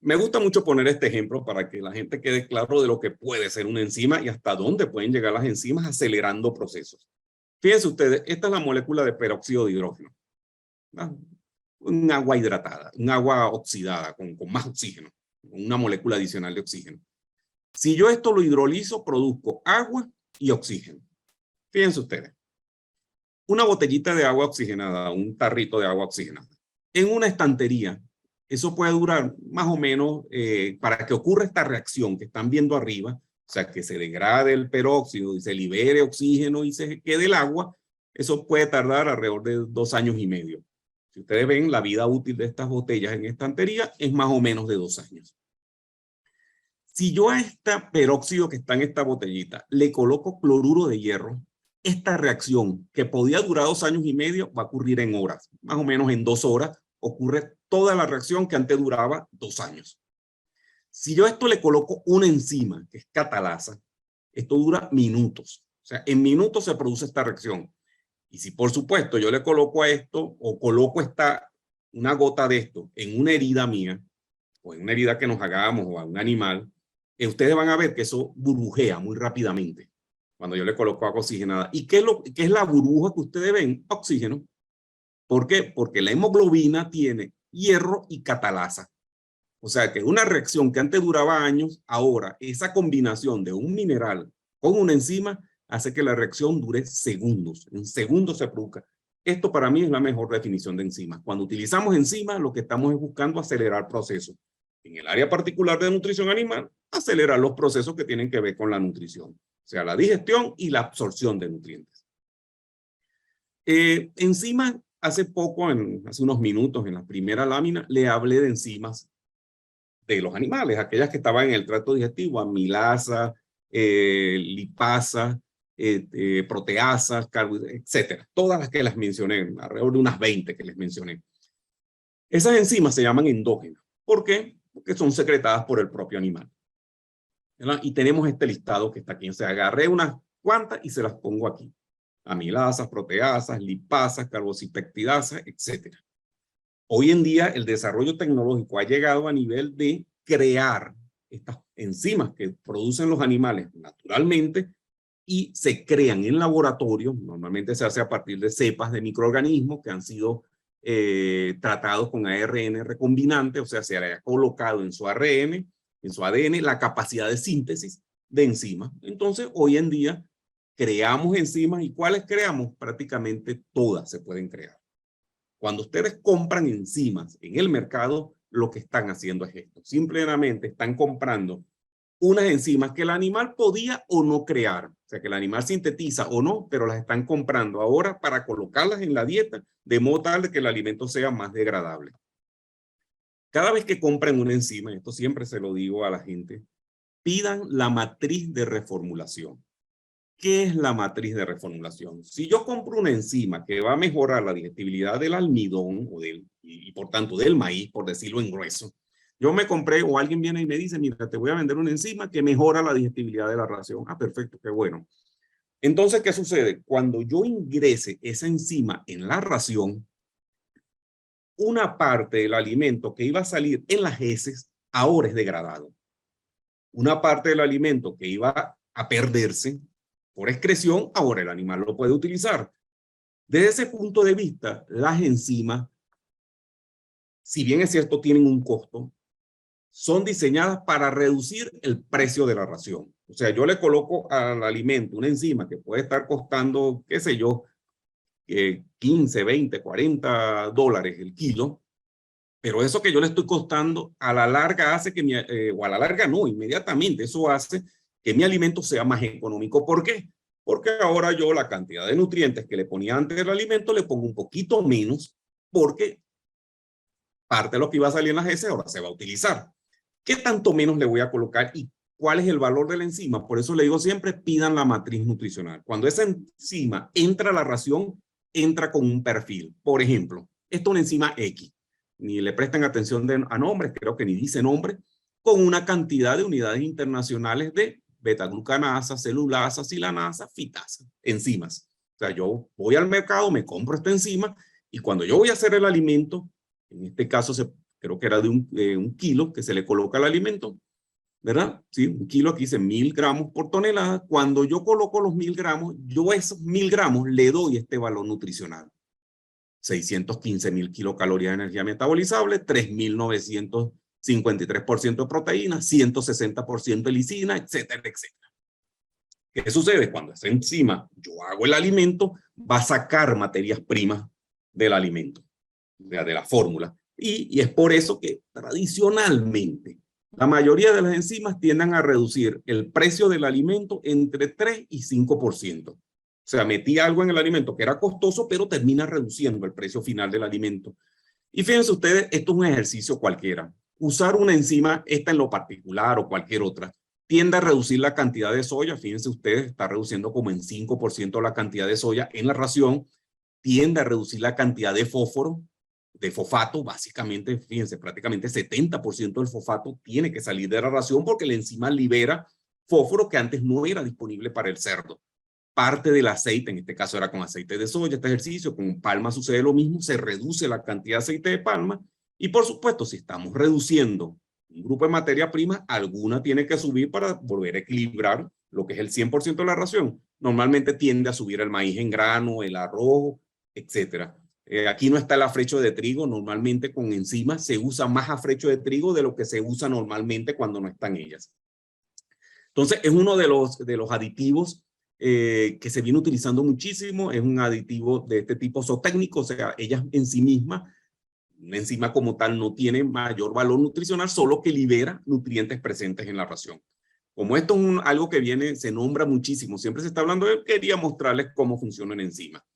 Me gusta mucho poner este ejemplo para que la gente quede claro de lo que puede ser una enzima y hasta dónde pueden llegar las enzimas acelerando procesos. Fíjense ustedes, esta es la molécula de peróxido de hidrógeno. ¿No? Un agua hidratada, un agua oxidada con más oxígeno, una molécula adicional de oxígeno. Si yo esto lo hidrolizo, produzco agua y oxígeno. Fíjense ustedes, una botellita de agua oxigenada, un tarrito de agua oxigenada, en una estantería, eso puede durar más o menos, para que ocurra esta reacción que están viendo arriba, o sea, que se degrade el peróxido y se libere oxígeno y se quede el agua, eso puede tardar alrededor de 2 años y medio. Si ustedes ven, la vida útil de estas botellas en estantería es más o menos de 2 años. Si yo a este peróxido que está en esta botellita le coloco cloruro de hierro, esta reacción que podía durar 2 años y medio va a ocurrir en horas. Más o menos en 2 horas ocurre toda la reacción que antes duraba 2 años. Si yo a esto le coloco una enzima, que es catalasa, esto dura minutos. O sea, en minutos se produce esta reacción. Y si por supuesto yo le coloco a esto o coloco una gota de esto en una herida mía o en una herida que nos hagamos o a un animal, ustedes van a ver que eso burbujea muy rápidamente cuando yo le coloco agua oxigenada. ¿Y qué es la burbuja que ustedes ven? Oxígeno. ¿Por qué? Porque la hemoglobina tiene hierro y catalasa. O sea que una reacción que antes duraba años, ahora esa combinación de un mineral con una enzima hace que la reacción dure segundos. En segundos se produzca. Esto para mí es la mejor definición de enzimas. Cuando utilizamos enzimas, lo que estamos es buscando acelerar procesos. En el área particular de nutrición animal, acelerar los procesos que tienen que ver con la nutrición. O sea, la digestión y la absorción de nutrientes. Enzimas, hace poco, hace unos minutos, en la primera lámina, le hablé de enzimas de los animales, aquellas que estaban en el tracto digestivo, amilasa, lipasa, proteasas, etcétera. Todas las que las mencioné, alrededor de unas 20 que les mencioné. Esas enzimas se llaman endógenas. ¿Por qué? Porque son secretadas por el propio animal. ¿Verdad? Y tenemos este listado que está aquí. O sea, agarré unas cuantas y se las pongo aquí. Amilasas, proteasas, lipasas, carboxipeptidasas, etcétera. Hoy en día el desarrollo tecnológico ha llegado a nivel de crear estas enzimas que producen los animales naturalmente y se crean en laboratorio. Normalmente se hace a partir de cepas de microorganismos que han sido tratados con ARN recombinante, o sea, se ha colocado en su ARN, en su ADN, la capacidad de síntesis de enzimas. Entonces, hoy en día creamos enzimas. ¿Y cuáles creamos? Prácticamente todas se pueden crear. Cuando ustedes compran enzimas en el mercado, lo que están haciendo es esto. Simplemente están comprando unas enzimas que el animal podía o no crear. O sea, que el animal sintetiza o no, pero las están comprando ahora para colocarlas en la dieta, de modo tal de que el alimento sea más degradable. Cada vez que compren una enzima, esto siempre se lo digo a la gente, pidan la matriz de reformulación. ¿Qué es la matriz de reformulación? Si yo compro una enzima que va a mejorar la digestibilidad del almidón y por tanto del maíz, por decirlo en grueso, yo me compré o alguien viene y me dice, mira, te voy a vender una enzima que mejora la digestibilidad de la ración. Ah, perfecto, qué bueno. Entonces, ¿qué sucede? Cuando yo ingrese esa enzima en la ración, una parte del alimento que iba a salir en las heces ahora es degradado. Una parte del alimento que iba a perderse por excreción, ahora el animal lo puede utilizar. Desde ese punto de vista, las enzimas, si bien es cierto, tienen un costo, son diseñadas para reducir el precio de la ración. O sea, yo le coloco al alimento una enzima que puede estar costando, qué sé yo, 15, 20, 40 dólares el kilo, pero eso que yo le estoy costando a la larga hace que o a la larga no, inmediatamente, eso hace que mi alimento sea más económico. ¿Por qué? Porque ahora yo la cantidad de nutrientes que le ponía antes del alimento le pongo un poquito menos, porque parte de lo que iba a salir en las heces ahora se va a utilizar. ¿Qué tanto menos le voy a colocar y cuál es el valor de la enzima? Por eso le digo siempre, pidan la matriz nutricional. Cuando esa enzima entra a la ración, entra con un perfil. Por ejemplo, esto es una enzima X. Ni le prestan atención a nombres, creo que ni dice nombre, con una cantidad de unidades internacionales de betaglucanasa, celulasa, silanasa, fitasa, enzimas. O sea, yo voy al mercado, me compro esta enzima y cuando yo voy a hacer el alimento, en este caso creo que era de un kilo que se le coloca al alimento, ¿verdad? Sí, un kilo aquí dice 1000 gramos por tonelada. Cuando yo coloco los 1000 gramos, yo a esos 1000 gramos le doy este valor nutricional. 615.000 kilocalorías de energía metabolizable, 3.953% de proteína, 160% de lisina, etcétera, etcétera. ¿Qué sucede? Cuando esa enzima, yo hago el alimento, va a sacar materias primas del alimento, de la fórmula. Y es por eso que tradicionalmente la mayoría de las enzimas tienden a reducir el precio del alimento entre 3 y 5%. O sea, metí algo en el alimento que era costoso, pero termina reduciendo el precio final del alimento. Y fíjense ustedes, esto es un ejercicio cualquiera. Usar una enzima, esta en lo particular o cualquier otra, tiende a reducir la cantidad de soya. Fíjense ustedes, está reduciendo como en 5% la cantidad de soya en la ración. Tiende a reducir la cantidad de fósforo, de fosfato, básicamente, fíjense, prácticamente 70% del fosfato tiene que salir de la ración porque la enzima libera fósforo que antes no era disponible para el cerdo. Parte del aceite, en este caso era con aceite de soya, este ejercicio, con palma sucede lo mismo, se reduce la cantidad de aceite de palma y por supuesto, si estamos reduciendo un grupo de materia prima, alguna tiene que subir para volver a equilibrar lo que es el 100% de la ración. Normalmente tiende a subir el maíz en grano, el arroz, etcétera. Aquí no está el afrecho de trigo, normalmente con enzimas se usa más afrecho de trigo de lo que se usa normalmente cuando no están ellas. Entonces es uno de los aditivos que se viene utilizando muchísimo, es un aditivo de este tipo zootécnico, o sea, ellas en sí mismas, una enzima como tal no tiene mayor valor nutricional, solo que libera nutrientes presentes en la ración. Como esto es algo que viene, se nombra muchísimo, siempre se está hablando de él, quería mostrarles cómo funciona una enzima.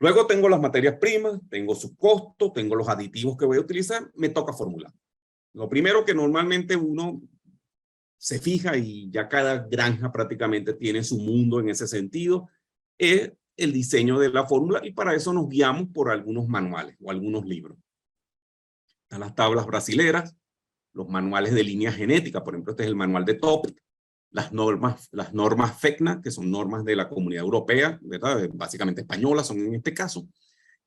Luego tengo las materias primas, tengo su costo, tengo los aditivos que voy a utilizar, me toca formular. Lo primero que normalmente uno se fija, y ya cada granja prácticamente tiene su mundo en ese sentido, es el diseño de la fórmula, y para eso nos guiamos por algunos manuales o algunos libros. Están las tablas brasileras, los manuales de línea genética, por ejemplo, este es el manual de Topic, las normas FECNA, que son normas de la Comunidad Europea, ¿verdad? Básicamente españolas son en este caso.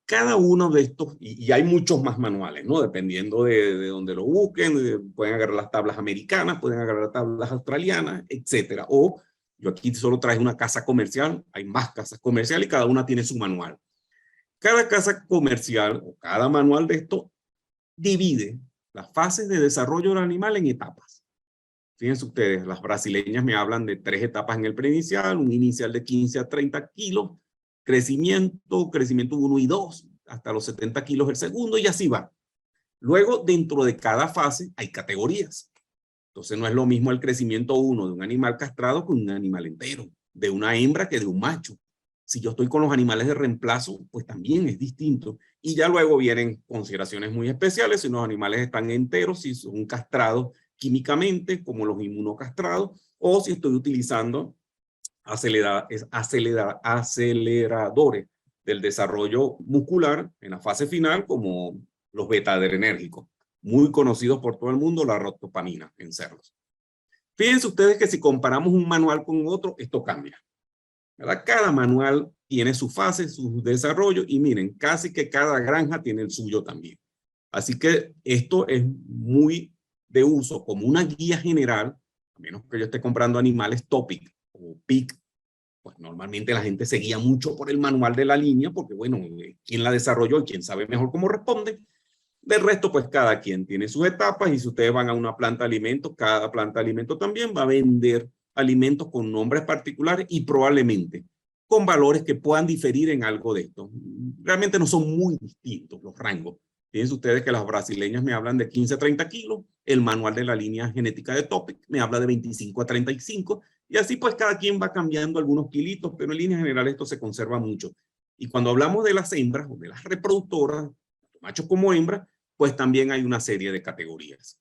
Cada uno de estos, y hay muchos más manuales, ¿no? Dependiendo de donde lo busquen, pueden agarrar las tablas americanas, pueden agarrar las tablas australianas, etcétera. O yo aquí solo traje una casa comercial, hay más casas comerciales y cada una tiene su manual. Cada casa comercial o cada manual de esto divide las fases de desarrollo del animal en etapas. Fíjense ustedes, las brasileñas me hablan de 3 etapas en el preinicial, un inicial de 15 a 30 kilos, crecimiento 1 y 2, hasta los 70 kilos el segundo, y así va. Luego, dentro de cada fase hay categorías. Entonces, no es lo mismo el crecimiento 1 de un animal castrado que un animal entero, de una hembra que de un macho. Si yo estoy con los animales de reemplazo, pues también es distinto. Y ya luego vienen consideraciones muy especiales, si los animales están enteros, si son castrados químicamente, como los inmunocastrados, o si estoy utilizando aceleradores del desarrollo muscular en la fase final, como los beta-adrenérgicos, muy conocidos por todo el mundo, la roctopamina en cerdos. Fíjense ustedes que si comparamos un manual con otro, esto cambia, ¿verdad? Cada manual tiene su fase, su desarrollo, y miren, casi que cada granja tiene el suyo también. Así que esto es muy de uso como una guía general, a menos que yo esté comprando animales Topic o PIC, pues normalmente la gente se guía mucho por el manual de la línea, porque bueno, quién la desarrolló y quién sabe mejor cómo responde. Del resto, pues cada quien tiene sus etapas, y si ustedes van a una planta de alimentos, cada planta de alimentos también va a vender alimentos con nombres particulares y probablemente con valores que puedan diferir en algo de esto. Realmente no son muy distintos los rangos. Fíjense ustedes que las brasileñas me hablan de 15 a 30 kilos, el manual de la línea genética de Topic me habla de 25 a 35, y así pues cada quien va cambiando algunos kilitos, pero en línea general esto se conserva mucho. Y cuando hablamos de las hembras o de las reproductoras, machos como hembras, pues también hay una serie de categorías.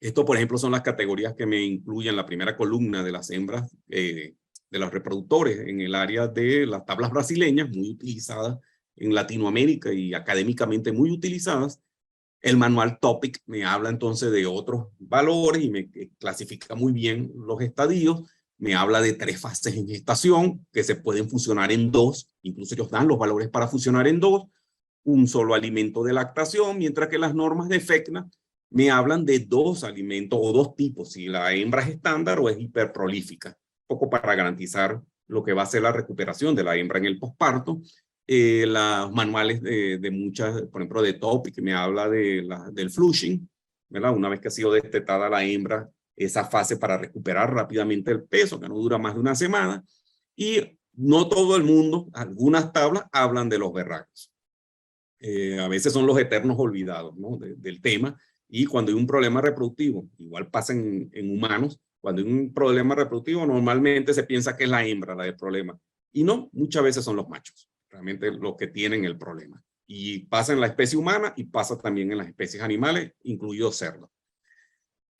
Esto, por ejemplo, son las categorías que me incluyen la primera columna de las hembras, de los reproductores en el área de las tablas brasileñas, muy utilizadas en Latinoamérica y académicamente muy utilizadas. El manual Topic me habla entonces de otros valores y me clasifica muy bien los estadios. Me habla de 3 fases en gestación que se pueden fusionar en 2. Incluso ellos dan los valores para fusionar en 2. un solo alimento de lactación, mientras que las normas de FECNA me hablan de 2 alimentos o 2 tipos, si la hembra es estándar o es hiperprolífica, un poco para garantizar lo que va a ser la recuperación de la hembra en el posparto. Los manuales de muchas, por ejemplo, de Topic, que me habla del flushing, ¿verdad? Una vez que ha sido destetada la hembra, esa fase para recuperar rápidamente el peso, que no dura más de una semana. Y no todo el mundo, algunas tablas hablan de los berracos. A veces son los eternos olvidados, ¿no? Del tema. Y cuando hay un problema reproductivo, igual pasa en humanos, cuando hay un problema reproductivo, normalmente se piensa que es la hembra la del problema. Y no, muchas veces son los machos, realmente los que tienen el problema. Y pasa en la especie humana y pasa también en las especies animales, incluidos cerdos.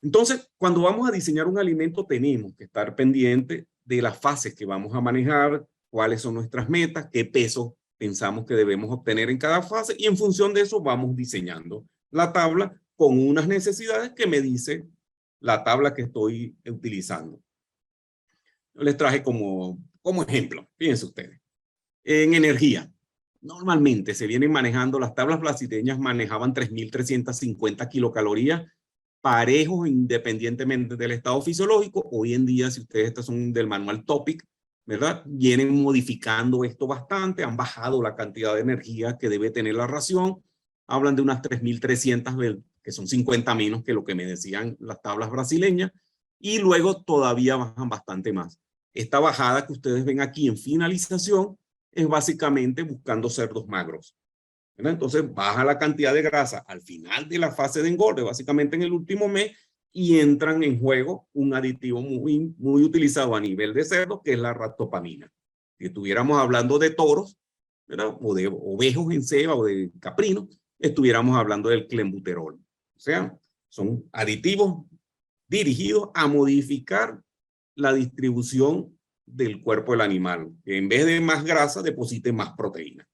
Entonces, cuando vamos a diseñar un alimento, tenemos que estar pendientes de las fases que vamos a manejar, cuáles son nuestras metas, qué peso pensamos que debemos obtener en cada fase, y en función de eso vamos diseñando la tabla con unas necesidades que me dice la tabla que estoy utilizando. Yo les traje como ejemplo, fíjense ustedes. En energía, normalmente se vienen manejando, las tablas brasileñas manejaban 3.350 kilocalorías parejos independientemente del estado fisiológico. Hoy en día, si ustedes estas son del manual Topic, ¿verdad? Vienen modificando esto bastante, han bajado la cantidad de energía que debe tener la ración, hablan de unas 3.300, que son 50 menos que lo que me decían las tablas brasileñas, y luego todavía bajan bastante más. Esta bajada que ustedes ven aquí en finalización es básicamente buscando cerdos magros, ¿verdad? Entonces baja la cantidad de grasa al final de la fase de engorde, básicamente en el último mes, y entran en juego un aditivo muy utilizado a nivel de cerdo, que es la ractopamina. Si estuviéramos hablando de toros, ¿verdad? O de ovejos en ceba o de caprinos, estuviéramos hablando del clenbuterol. O sea, son aditivos dirigidos a modificar la distribución del cuerpo del animal, que en vez de más grasa deposite más proteína.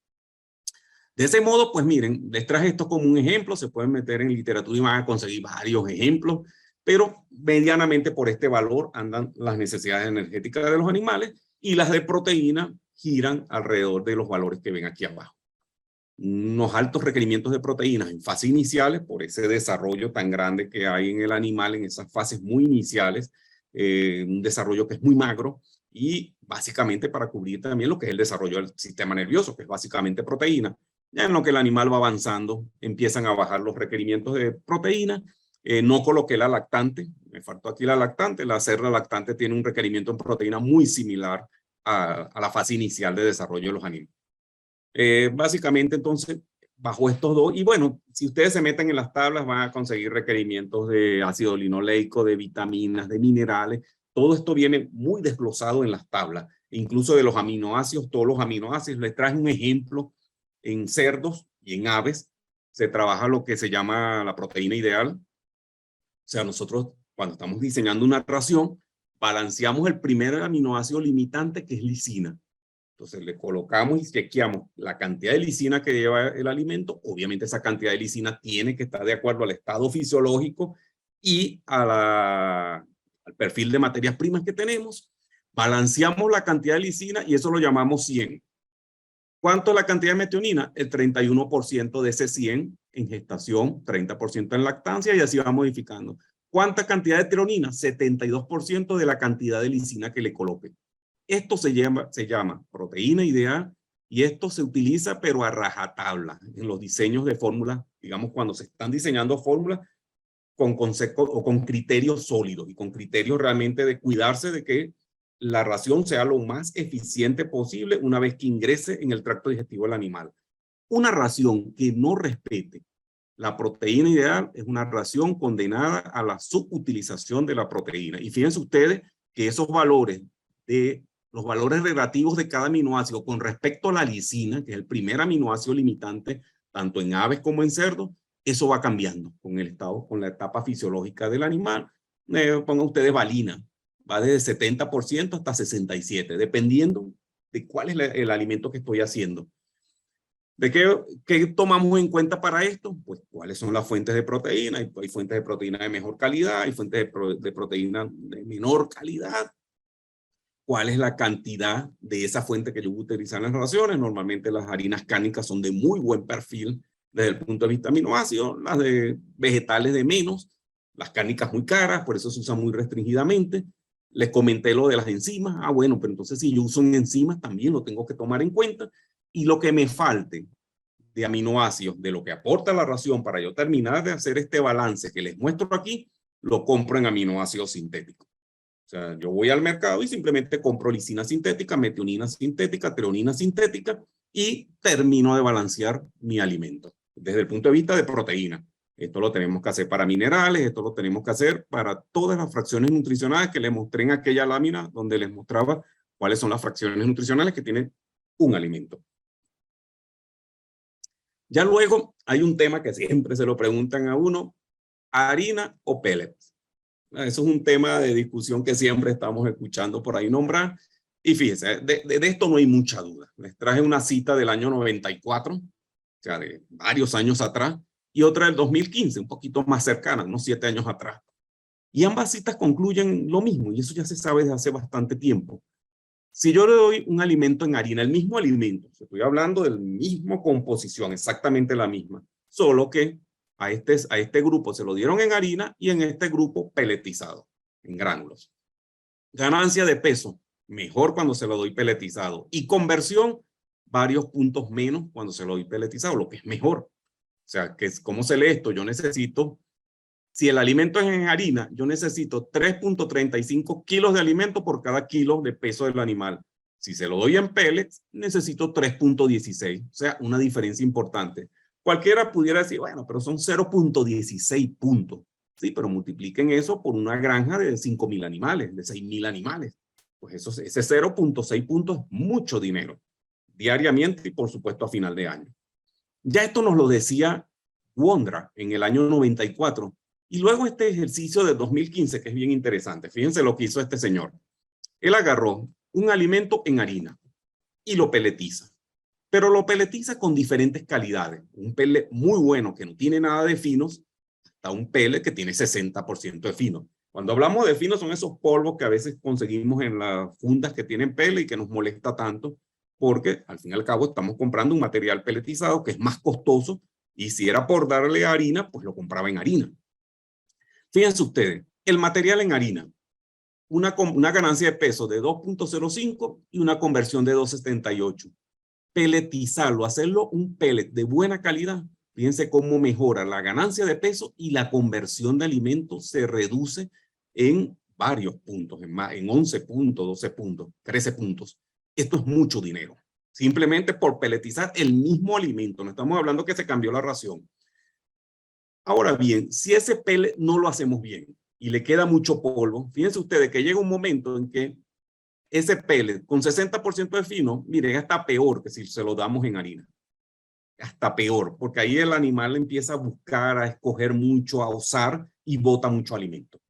De ese modo, pues miren, les traje esto como un ejemplo, se pueden meter en literatura y van a conseguir varios ejemplos, pero medianamente por este valor andan las necesidades energéticas de los animales, y las de proteína giran alrededor de los valores que ven aquí abajo. Unos altos requerimientos de proteínas en fases iniciales, por ese desarrollo tan grande que hay en el animal en esas fases muy iniciales, un desarrollo que es muy magro, y básicamente para cubrir también lo que es el desarrollo del sistema nervioso, que es básicamente proteína. Ya en lo que el animal va avanzando, empiezan a bajar los requerimientos de proteína. No coloqué la lactante, me faltó aquí la lactante. La cerda lactante tiene un requerimiento en proteína muy similar a la fase inicial de desarrollo de los animales. Básicamente, entonces, bajo estos dos, y bueno, si ustedes se meten en las tablas, van a conseguir requerimientos de ácido linoleico, de vitaminas, de minerales. Todo esto viene muy desglosado en las tablas, incluso de los aminoácidos, todos los aminoácidos. Les traje un ejemplo. En cerdos y en aves se trabaja lo que se llama la proteína ideal. O sea, nosotros cuando estamos diseñando una ración, balanceamos el primer aminoácido limitante, que es lisina. Entonces le colocamos y chequeamos la cantidad de lisina que lleva el alimento. Obviamente esa cantidad de lisina tiene que estar de acuerdo al estado fisiológico y al perfil de materias primas que tenemos. Balanceamos la cantidad de lisina y eso lo llamamos 100. ¿Cuánto es la cantidad de metionina? El 31% de ese 100 en gestación, 30% en lactancia, y así va modificando. ¿Cuánta cantidad de treonina? 72% de la cantidad de lisina que le coloque. Esto se llama proteína ideal, y esto se utiliza pero a rajatabla en los diseños de fórmulas, digamos cuando se están diseñando fórmulas con conceptos o con criterios sólidos y con criterios realmente de cuidarse de que la ración sea lo más eficiente posible una vez que ingrese en el tracto digestivo del animal. Una ración que no respete la proteína ideal es una ración condenada a la subutilización de la proteína. Y fíjense ustedes que esos valores, los valores relativos de cada aminoácido con respecto a la lisina, que es el primer aminoácido limitante, tanto en aves como en cerdos, eso va cambiando con el estado, con la etapa fisiológica del animal. Pongan ustedes valina. Va desde 70% hasta 67%, dependiendo de cuál es el alimento que estoy haciendo. ¿De qué tomamos en cuenta para esto? Pues cuáles son las fuentes de proteína. Hay fuentes de proteína de mejor calidad, hay fuentes de proteína de menor calidad. cuál es la cantidad de esa fuente que yo voy a utilizar en las raciones. Normalmente las harinas cárnicas son de muy buen perfil desde el punto de vista de aminoácidos, las de vegetales de menos, las cárnicas muy caras, por eso se usan muy restringidamente. Les comenté lo de las enzimas. Ah, bueno, pero entonces si yo uso enzimas también lo tengo que tomar en cuenta. Y lo que me falte de aminoácidos, de lo que aporta la ración para yo terminar de hacer este balance que les muestro aquí, lo compro en aminoácidos sintéticos. O sea, yo voy al mercado y simplemente compro lisina sintética, metionina sintética, treonina sintética y termino de balancear mi alimento desde el punto de vista de proteína. Esto lo tenemos que hacer para minerales, esto lo tenemos que hacer para todas las fracciones nutricionales que les mostré en aquella lámina donde les mostraba cuáles son las fracciones nutricionales que tiene un alimento. Ya luego hay un tema que siempre se lo preguntan a uno, harina o pellets. Eso es un tema de discusión que siempre estamos escuchando por ahí nombrar. Y fíjense, de esto no hay mucha duda. Les traje una cita del año 94, o sea, de varios años atrás, y otra del 2015, un poquito más cercana, unos 7 años atrás. Y ambas citas concluyen lo mismo, y eso ya se sabe desde hace bastante tiempo. Si yo le doy un alimento en harina, el mismo alimento, estoy hablando del mismo composición, exactamente la misma, solo que a este grupo se lo dieron en harina y en este grupo peletizado, en gránulos. Ganancia de peso, mejor cuando se lo doy peletizado. Y conversión, varios puntos menos cuando se lo doy peletizado, lo que es mejor. O sea, ¿cómo se lee esto? Yo necesito, si el alimento es en harina, yo necesito 3.35 kilos de alimento por cada kilo de peso del animal. Si se lo doy en pellets, necesito 3.16. O sea, una diferencia importante. Cualquiera pudiera decir, bueno, pero son 0.16 puntos. Sí, pero multipliquen eso por una granja de 5.000 animales, de 6.000 animales. Pues ese 0.6 puntos es mucho dinero, diariamente y por supuesto a final de año. Ya esto nos lo decía Wondra en el año 94. Y luego este ejercicio de 2015, que es bien interesante. Fíjense lo que hizo este señor. Él agarró un alimento en harina y lo peletiza. Pero lo peletiza con diferentes calidades. Un pellet muy bueno que no tiene nada de finos, hasta un pellet que tiene 60% de finos. Cuando hablamos de finos son esos polvos que a veces conseguimos en las fundas que tienen pellet y que nos molesta tanto, porque al fin y al cabo estamos comprando un material pelletizado que es más costoso y si era por darle harina, pues lo compraba en harina. Fíjense ustedes, el material en harina, una ganancia de peso de 2.05 y una conversión de 2.78. Pelletizarlo, hacerlo un pellet de buena calidad, fíjense cómo mejora la ganancia de peso y la conversión de alimentos se reduce en varios puntos, en 11 puntos, 12 puntos, 13 puntos. Esto es mucho dinero, simplemente por pelletizar el mismo alimento. No estamos hablando que se cambió la ración. Ahora bien, si ese pellet no lo hacemos bien y le queda mucho polvo, fíjense ustedes que llega un momento en que ese pellet con 60% de fino, miren, hasta peor que si se lo damos en harina. Hasta peor, porque ahí el animal empieza a buscar, a escoger mucho, a osar y bota mucho alimento.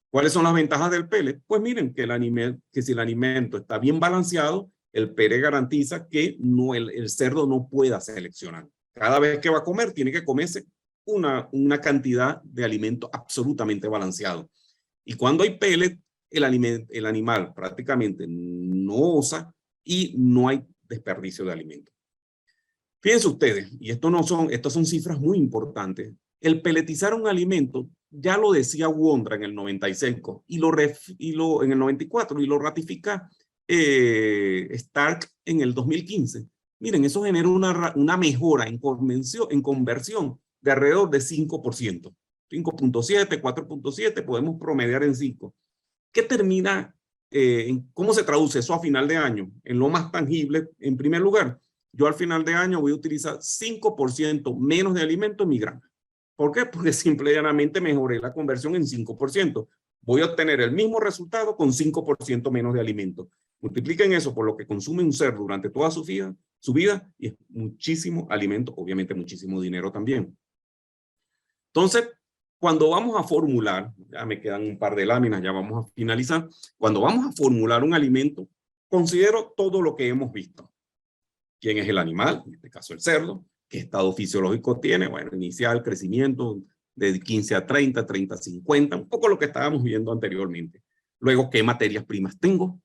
¿Cuáles son las ventajas del pellet? Pues miren, que si el alimento está bien balanceado, el pellet garantiza que el cerdo no pueda seleccionar. Cada vez que va a comer, tiene que comerse una cantidad de alimento absolutamente balanceado. Y cuando hay pellet, el animal prácticamente no osa y no hay desperdicio de alimento. Fíjense ustedes, y estas son cifras muy importantes, el pelletizar un alimento, ya lo decía Wondra en el 95 en el 94 y lo ratifica Stark en el 2015. Miren, eso genera una mejora en conversión de alrededor de 5%. 5.7, 4.7, podemos promediar en 5. ¿Qué termina? ¿Cómo se traduce eso a final de año? En lo más tangible, en primer lugar, yo al final de año voy a utilizar 5% menos de alimento en mi granja. ¿Por qué? Porque simple y llanamente mejoré la conversión en 5%. Voy a obtener el mismo resultado con 5% menos de alimento. Multipliquen eso por lo que consume un cerdo durante toda su vida y es muchísimo alimento, obviamente muchísimo dinero también. Entonces, cuando vamos a formular, ya me quedan un par de láminas, ya vamos a finalizar. Cuando vamos a formular un alimento, considero todo lo que hemos visto. ¿Quién es el animal? En este caso el cerdo. ¿Qué estado fisiológico tiene? Bueno, inicial, crecimiento de 15 a 30, 30 a 50, un poco lo que estábamos viendo anteriormente. Luego, ¿qué materias primas tengo?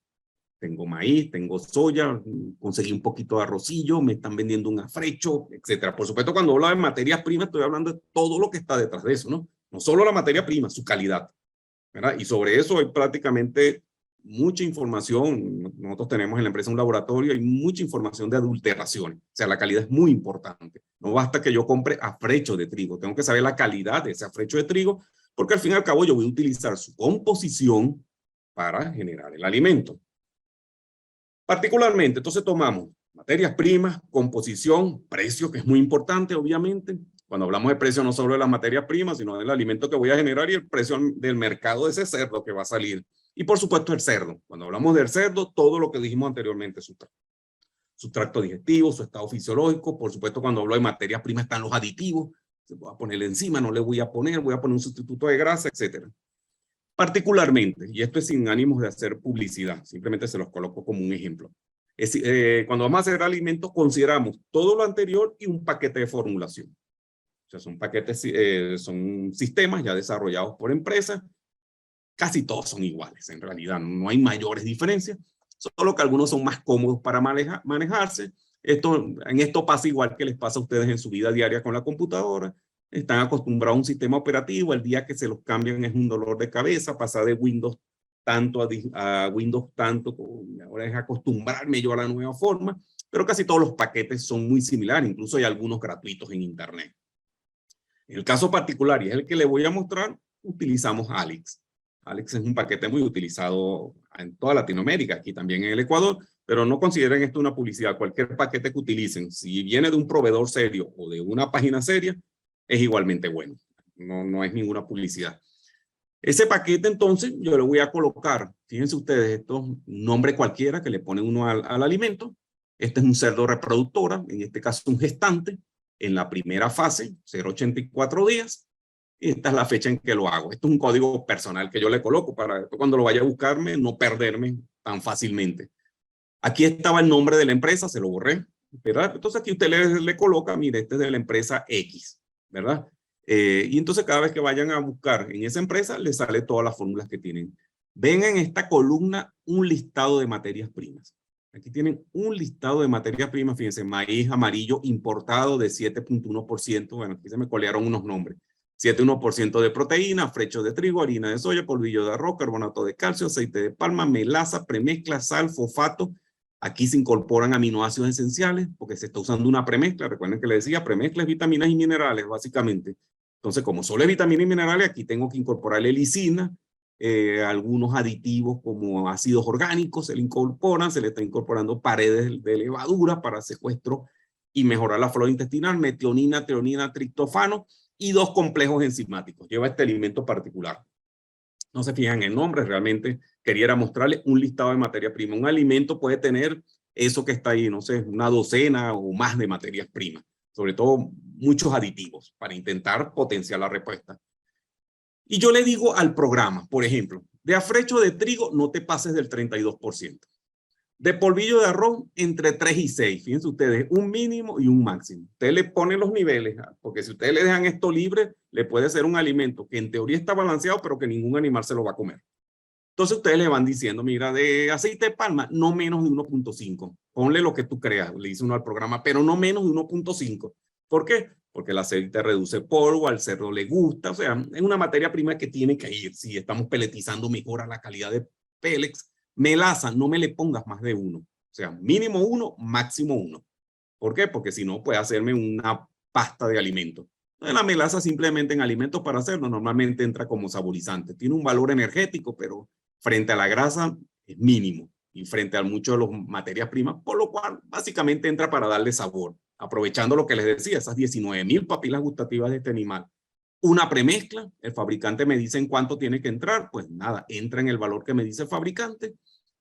tengo maíz, tengo soya, conseguí un poquito de arrocillo, me están vendiendo un afrecho, etcétera. Por supuesto, cuando hablo de materias primas, estoy hablando de todo lo que está detrás de eso, ¿no? No solo la materia prima, su calidad, ¿verdad? Y sobre eso hay prácticamente mucha información. Nosotros tenemos en la empresa un laboratorio, hay mucha información de adulteración. O sea, la calidad es muy importante. No basta que yo compre afrecho de trigo, tengo que saber la calidad de ese afrecho de trigo, porque al fin y al cabo yo voy a utilizar su composición para generar el alimento. Particularmente, entonces tomamos materias primas, composición, precio, que es muy importante, obviamente. Cuando hablamos de precio, no solo de las materias primas, sino del alimento que voy a generar y el precio del mercado de ese cerdo que va a salir. Y por supuesto el cerdo. Cuando hablamos del cerdo, todo lo que dijimos anteriormente, su tracto digestivo, su estado fisiológico. Por supuesto, cuando hablo de materias primas están los aditivos. Se voy a ponerle encima, no le voy a poner un sustituto de grasa, etcétera. Particularmente, y esto es sin ánimos de hacer publicidad, simplemente se los coloco como un ejemplo. Cuando vamos a hacer alimentos, consideramos todo lo anterior y un paquete de formulación. O sea, son paquetes, son sistemas ya desarrollados por empresas. Casi todos son iguales, en realidad, no hay mayores diferencias, solo que algunos son más cómodos para manejarse. En esto pasa igual que les pasa a ustedes en su vida diaria con la computadora. Están acostumbrados a un sistema operativo, el día que se los cambian es un dolor de cabeza, pasar de Windows tanto a Windows tanto, ahora es acostumbrarme yo a la nueva forma, pero casi todos los paquetes son muy similares, incluso hay algunos gratuitos en internet. En el caso particular, y es el que le voy a mostrar, utilizamos Alix. Alix es un paquete muy utilizado en toda Latinoamérica, aquí también en el Ecuador, pero no consideren esto una publicidad. Cualquier paquete que utilicen, si viene de un proveedor serio o de una página seria, es igualmente bueno. No es ninguna publicidad. Ese paquete, entonces, yo le voy a colocar, fíjense ustedes, esto es un nombre cualquiera que le pone uno al alimento. Este es un cerdo reproductora, en este caso un gestante, en la primera fase, 0,84 días. Y esta es la fecha en que lo hago. Esto es un código personal que yo le coloco para cuando lo vaya a buscarme, no perderme tan fácilmente. Aquí estaba el nombre de la empresa, se lo borré, ¿verdad? Entonces aquí usted le coloca, mire, este es de la empresa X, ¿verdad? Y entonces cada vez que vayan a buscar en esa empresa, les sale todas las fórmulas que tienen. Ven en esta columna un listado de materias primas. Aquí tienen un listado de materias primas, fíjense, maíz amarillo importado de 7.1%, bueno, aquí se me colearon unos nombres. 7,1% de proteína, frecho de trigo, harina de soya, polvillo de arroz, carbonato de calcio, aceite de palma, melaza, premezcla, sal, fosfato. Aquí se incorporan aminoácidos esenciales porque se está usando una premezcla. Recuerden que le decía, premezcla es vitaminas y minerales, básicamente. Entonces, como solo es vitaminas y minerales, aquí tengo que incorporarle lisina, algunos aditivos como ácidos orgánicos se le incorporan, se le está incorporando paredes de levadura para secuestro y mejorar la flora intestinal, metionina, treonina, triptofano, y 2 complejos enzimáticos. Lleva este alimento particular. No se fijan en el nombre, realmente quería mostrarles un listado de materia prima. Un alimento puede tener eso que está ahí, no sé, una docena o más de materias primas, sobre todo muchos aditivos para intentar potenciar la respuesta. Y yo le digo al programa, por ejemplo, de afrecho de trigo no te pases del 32%. De polvillo de arroz, entre 3 y 6. Fíjense ustedes, un mínimo y un máximo. Ustedes le ponen los niveles, porque si ustedes le dejan esto libre, le puede ser un alimento que en teoría está balanceado, pero que ningún animal se lo va a comer. Entonces ustedes le van diciendo, mira, de aceite de palma, no menos de 1.5. Ponle lo que tú creas, le dice uno al programa, pero no menos de 1.5. ¿Por qué? Porque el aceite reduce polvo, al cerdo le gusta, o sea, es una materia prima que tiene que ir. Si estamos peletizando, mejora la calidad de pellets. Melaza, no me le pongas más de 1. O sea, mínimo 1, máximo 1. ¿Por qué? Porque si no, puede hacerme una pasta de alimentos. La melaza simplemente en alimentos para hacerlo normalmente entra como saborizante. Tiene un valor energético, pero frente a la grasa es mínimo. Y frente a muchos de las materias primas, por lo cual básicamente entra para darle sabor. Aprovechando lo que les decía, esas 19.000 papilas gustativas de este animal. Una premezcla, el fabricante me dice en cuánto tiene que entrar, pues nada, entra en el valor que me dice el fabricante.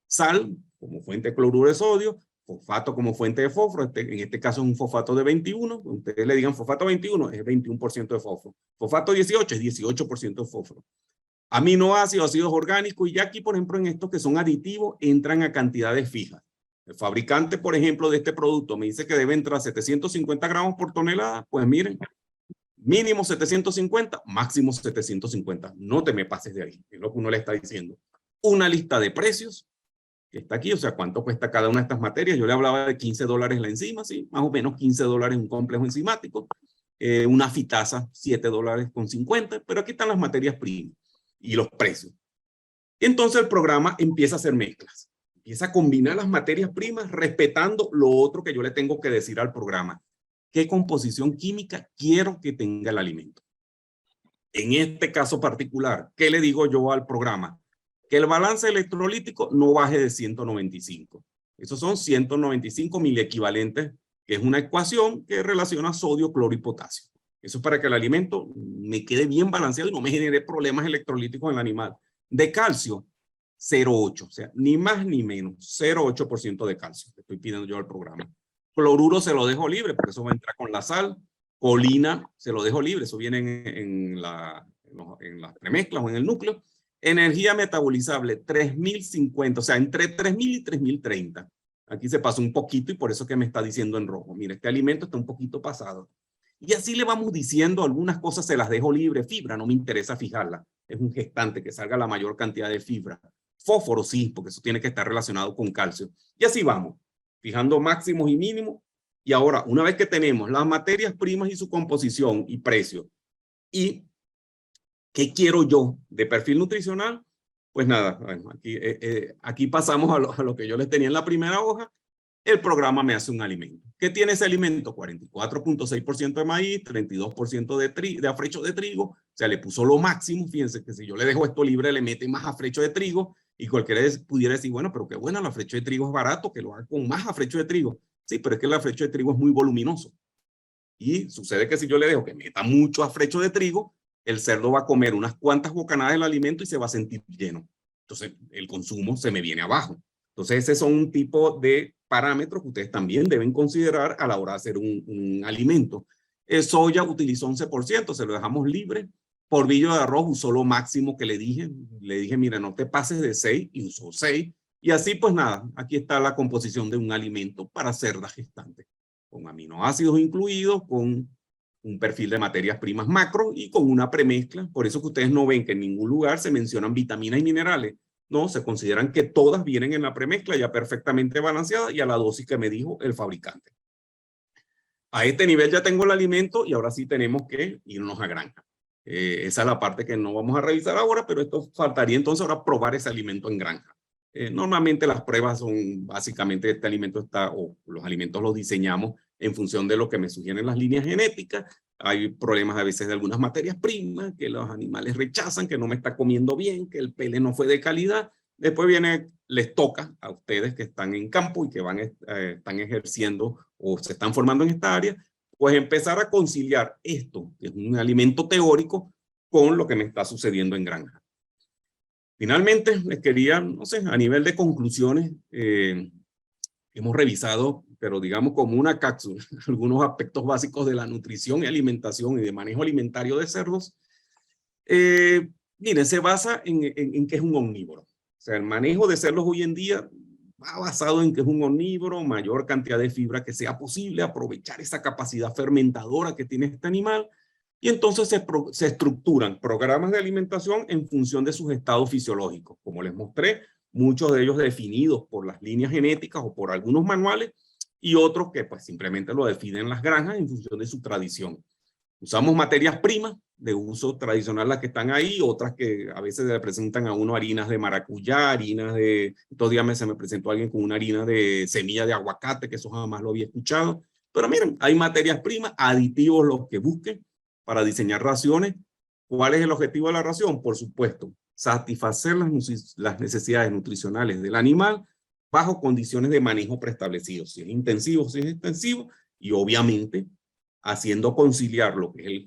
Sal como fuente de cloruro de sodio, fosfato como fuente de fósforo, en este caso es un fosfato de 21, ustedes le digan fosfato 21, es 21% de fósforo. Fosfato 18 es 18% de fósforo. Aminoácidos, ácidos orgánicos, y ya aquí, por ejemplo, en estos que son aditivos, entran a cantidades fijas. El fabricante, por ejemplo, de este producto me dice que debe entrar 750 gramos por tonelada, pues miren, mínimo 750, máximo 750. No te me pases de ahí, es lo que uno le está diciendo. Una lista de precios, que está aquí, o sea, cuánto cuesta cada una de estas materias. Yo le hablaba de $15 la enzima, sí, más o menos $15 un complejo enzimático, una fitasa $7.50, pero aquí están las materias primas y los precios. Entonces el programa empieza a hacer mezclas, empieza a combinar las materias primas respetando lo otro que yo le tengo que decir al programa. ¿Qué composición química quiero que tenga el alimento? En este caso particular, ¿qué le digo yo al programa? Que el balance electrolítico no baje de 195. Esos son 195 miliequivalentes, que es una ecuación que relaciona sodio, cloro y potasio. Eso es para que el alimento me quede bien balanceado y no me genere problemas electrolíticos en el animal. De calcio, 0,8, o sea, ni más ni menos, 0,8% de calcio que estoy pidiendo yo al programa. Cloruro se lo dejo libre, porque eso va a entrar con la sal. Colina se lo dejo libre, eso viene en las premezclas o en el núcleo. Energía metabolizable, 3050, o sea, entre 3000 y 3030. Aquí se pasó un poquito y por eso que me está diciendo en rojo. Mira, este alimento está un poquito pasado. Y así le vamos diciendo, algunas cosas se las dejo libre. Fibra, no me interesa fijarla. Es un gestante, que salga la mayor cantidad de fibra. Fósforo, sí, porque eso tiene que estar relacionado con calcio. Y así vamos, fijando máximos y mínimos. Y ahora, una vez que tenemos las materias primas y su composición y precio, ¿y qué quiero yo de perfil nutricional? Pues nada, bueno, aquí pasamos a lo que yo les tenía en la primera hoja. El programa me hace un alimento. ¿Qué tiene ese alimento? 44.6% de maíz, 32% de afrecho de trigo. O sea, le puso lo máximo. Fíjense que si yo le dejo esto libre, le mete más afrecho de trigo. Y cualquiera pudiera decir, bueno, pero qué bueno, el afrecho de trigo es barato, que lo haga con más afrecho de trigo. Sí, pero es que el afrecho de trigo es muy voluminoso. Y sucede que si yo le dejo que meta mucho afrecho de trigo, el cerdo va a comer unas cuantas bocanadas del alimento y se va a sentir lleno. Entonces, el consumo se me viene abajo. Entonces, ese son un tipo de parámetros que ustedes también deben considerar a la hora de hacer un alimento. Soya utilizó 11%, se lo dejamos libre. Polvillo de arroz usó lo máximo que le dije. Le dije, mira, no te pases de 6 y usó 6. Y así, pues nada, aquí está la composición de un alimento para cerdas gestantes, con aminoácidos incluidos, con un perfil de materias primas macro y con una premezcla. Por eso que ustedes no ven que en ningún lugar se mencionan vitaminas y minerales. No, se consideran que todas vienen en la premezcla ya perfectamente balanceada y a la dosis que me dijo el fabricante. A este nivel ya tengo el alimento y ahora sí tenemos que irnos a granja. Esa es la parte que no vamos a revisar ahora, pero esto faltaría entonces ahora probar ese alimento en granja. Normalmente las pruebas son básicamente este alimento está, o los alimentos los diseñamos en función de lo que me sugieren las líneas genéticas. Hay problemas a veces de algunas materias primas, que los animales rechazan, que no me está comiendo bien, que el pele no fue de calidad. Después les toca a ustedes que están en campo y que están ejerciendo o se están formando en esta área, pues empezar a conciliar esto, que es un alimento teórico, con lo que me está sucediendo en granja. Finalmente, les quería, no sé, a nivel de conclusiones, hemos revisado, pero digamos como una cápsula, algunos aspectos básicos de la nutrición y alimentación y de manejo alimentario de cerdos. Miren, se basa en que es un omnívoro. O sea, el manejo de cerdos hoy en día va basado en que es un omnívoro, mayor cantidad de fibra que sea posible, aprovechar esa capacidad fermentadora que tiene este animal. Y entonces se estructuran programas de alimentación en función de sus estados fisiológicos. Como les mostré, muchos de ellos definidos por las líneas genéticas o por algunos manuales, y otros que pues simplemente lo definen las granjas en función de su tradición. Usamos materias primas de uso tradicional, las que están ahí, otras que a veces le presentan a uno harinas de maracuyá, harinas de... Estos días se me presentó alguien con una harina de semilla de aguacate, que eso jamás lo había escuchado. Pero miren, hay materias primas, aditivos los que busquen para diseñar raciones. ¿Cuál es el objetivo de la ración? Por supuesto, satisfacer las necesidades nutricionales del animal bajo condiciones de manejo preestablecidos, si es intensivo, si es extensivo, y obviamente haciendo conciliar lo que es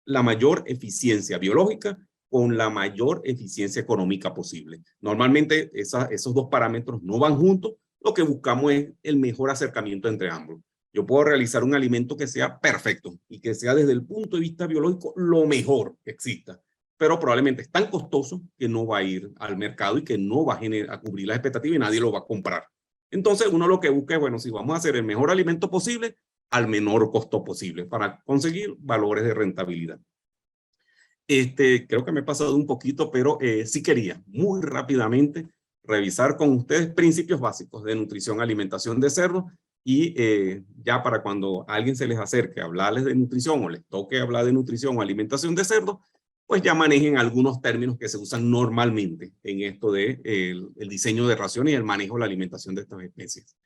la mayor eficiencia biológica con la mayor eficiencia económica posible. Normalmente esos dos parámetros no van juntos, lo que buscamos es el mejor acercamiento entre ambos. Yo puedo realizar un alimento que sea perfecto y que sea desde el punto de vista biológico lo mejor que exista, pero probablemente es tan costoso que no va a ir al mercado y que no va a cubrir las expectativas y nadie lo va a comprar. Entonces uno lo que busca es, bueno, si vamos a hacer el mejor alimento posible al menor costo posible para conseguir valores de rentabilidad. Creo que me he pasado un poquito, pero sí quería muy rápidamente revisar con ustedes principios básicos de nutrición, alimentación de cerdo, y ya para cuando a alguien se les acerque a hablarles de nutrición o les toque hablar de nutrición o alimentación de cerdo, pues ya manejen algunos términos que se usan normalmente en esto de el diseño de raciones y el manejo de la alimentación de estas especies.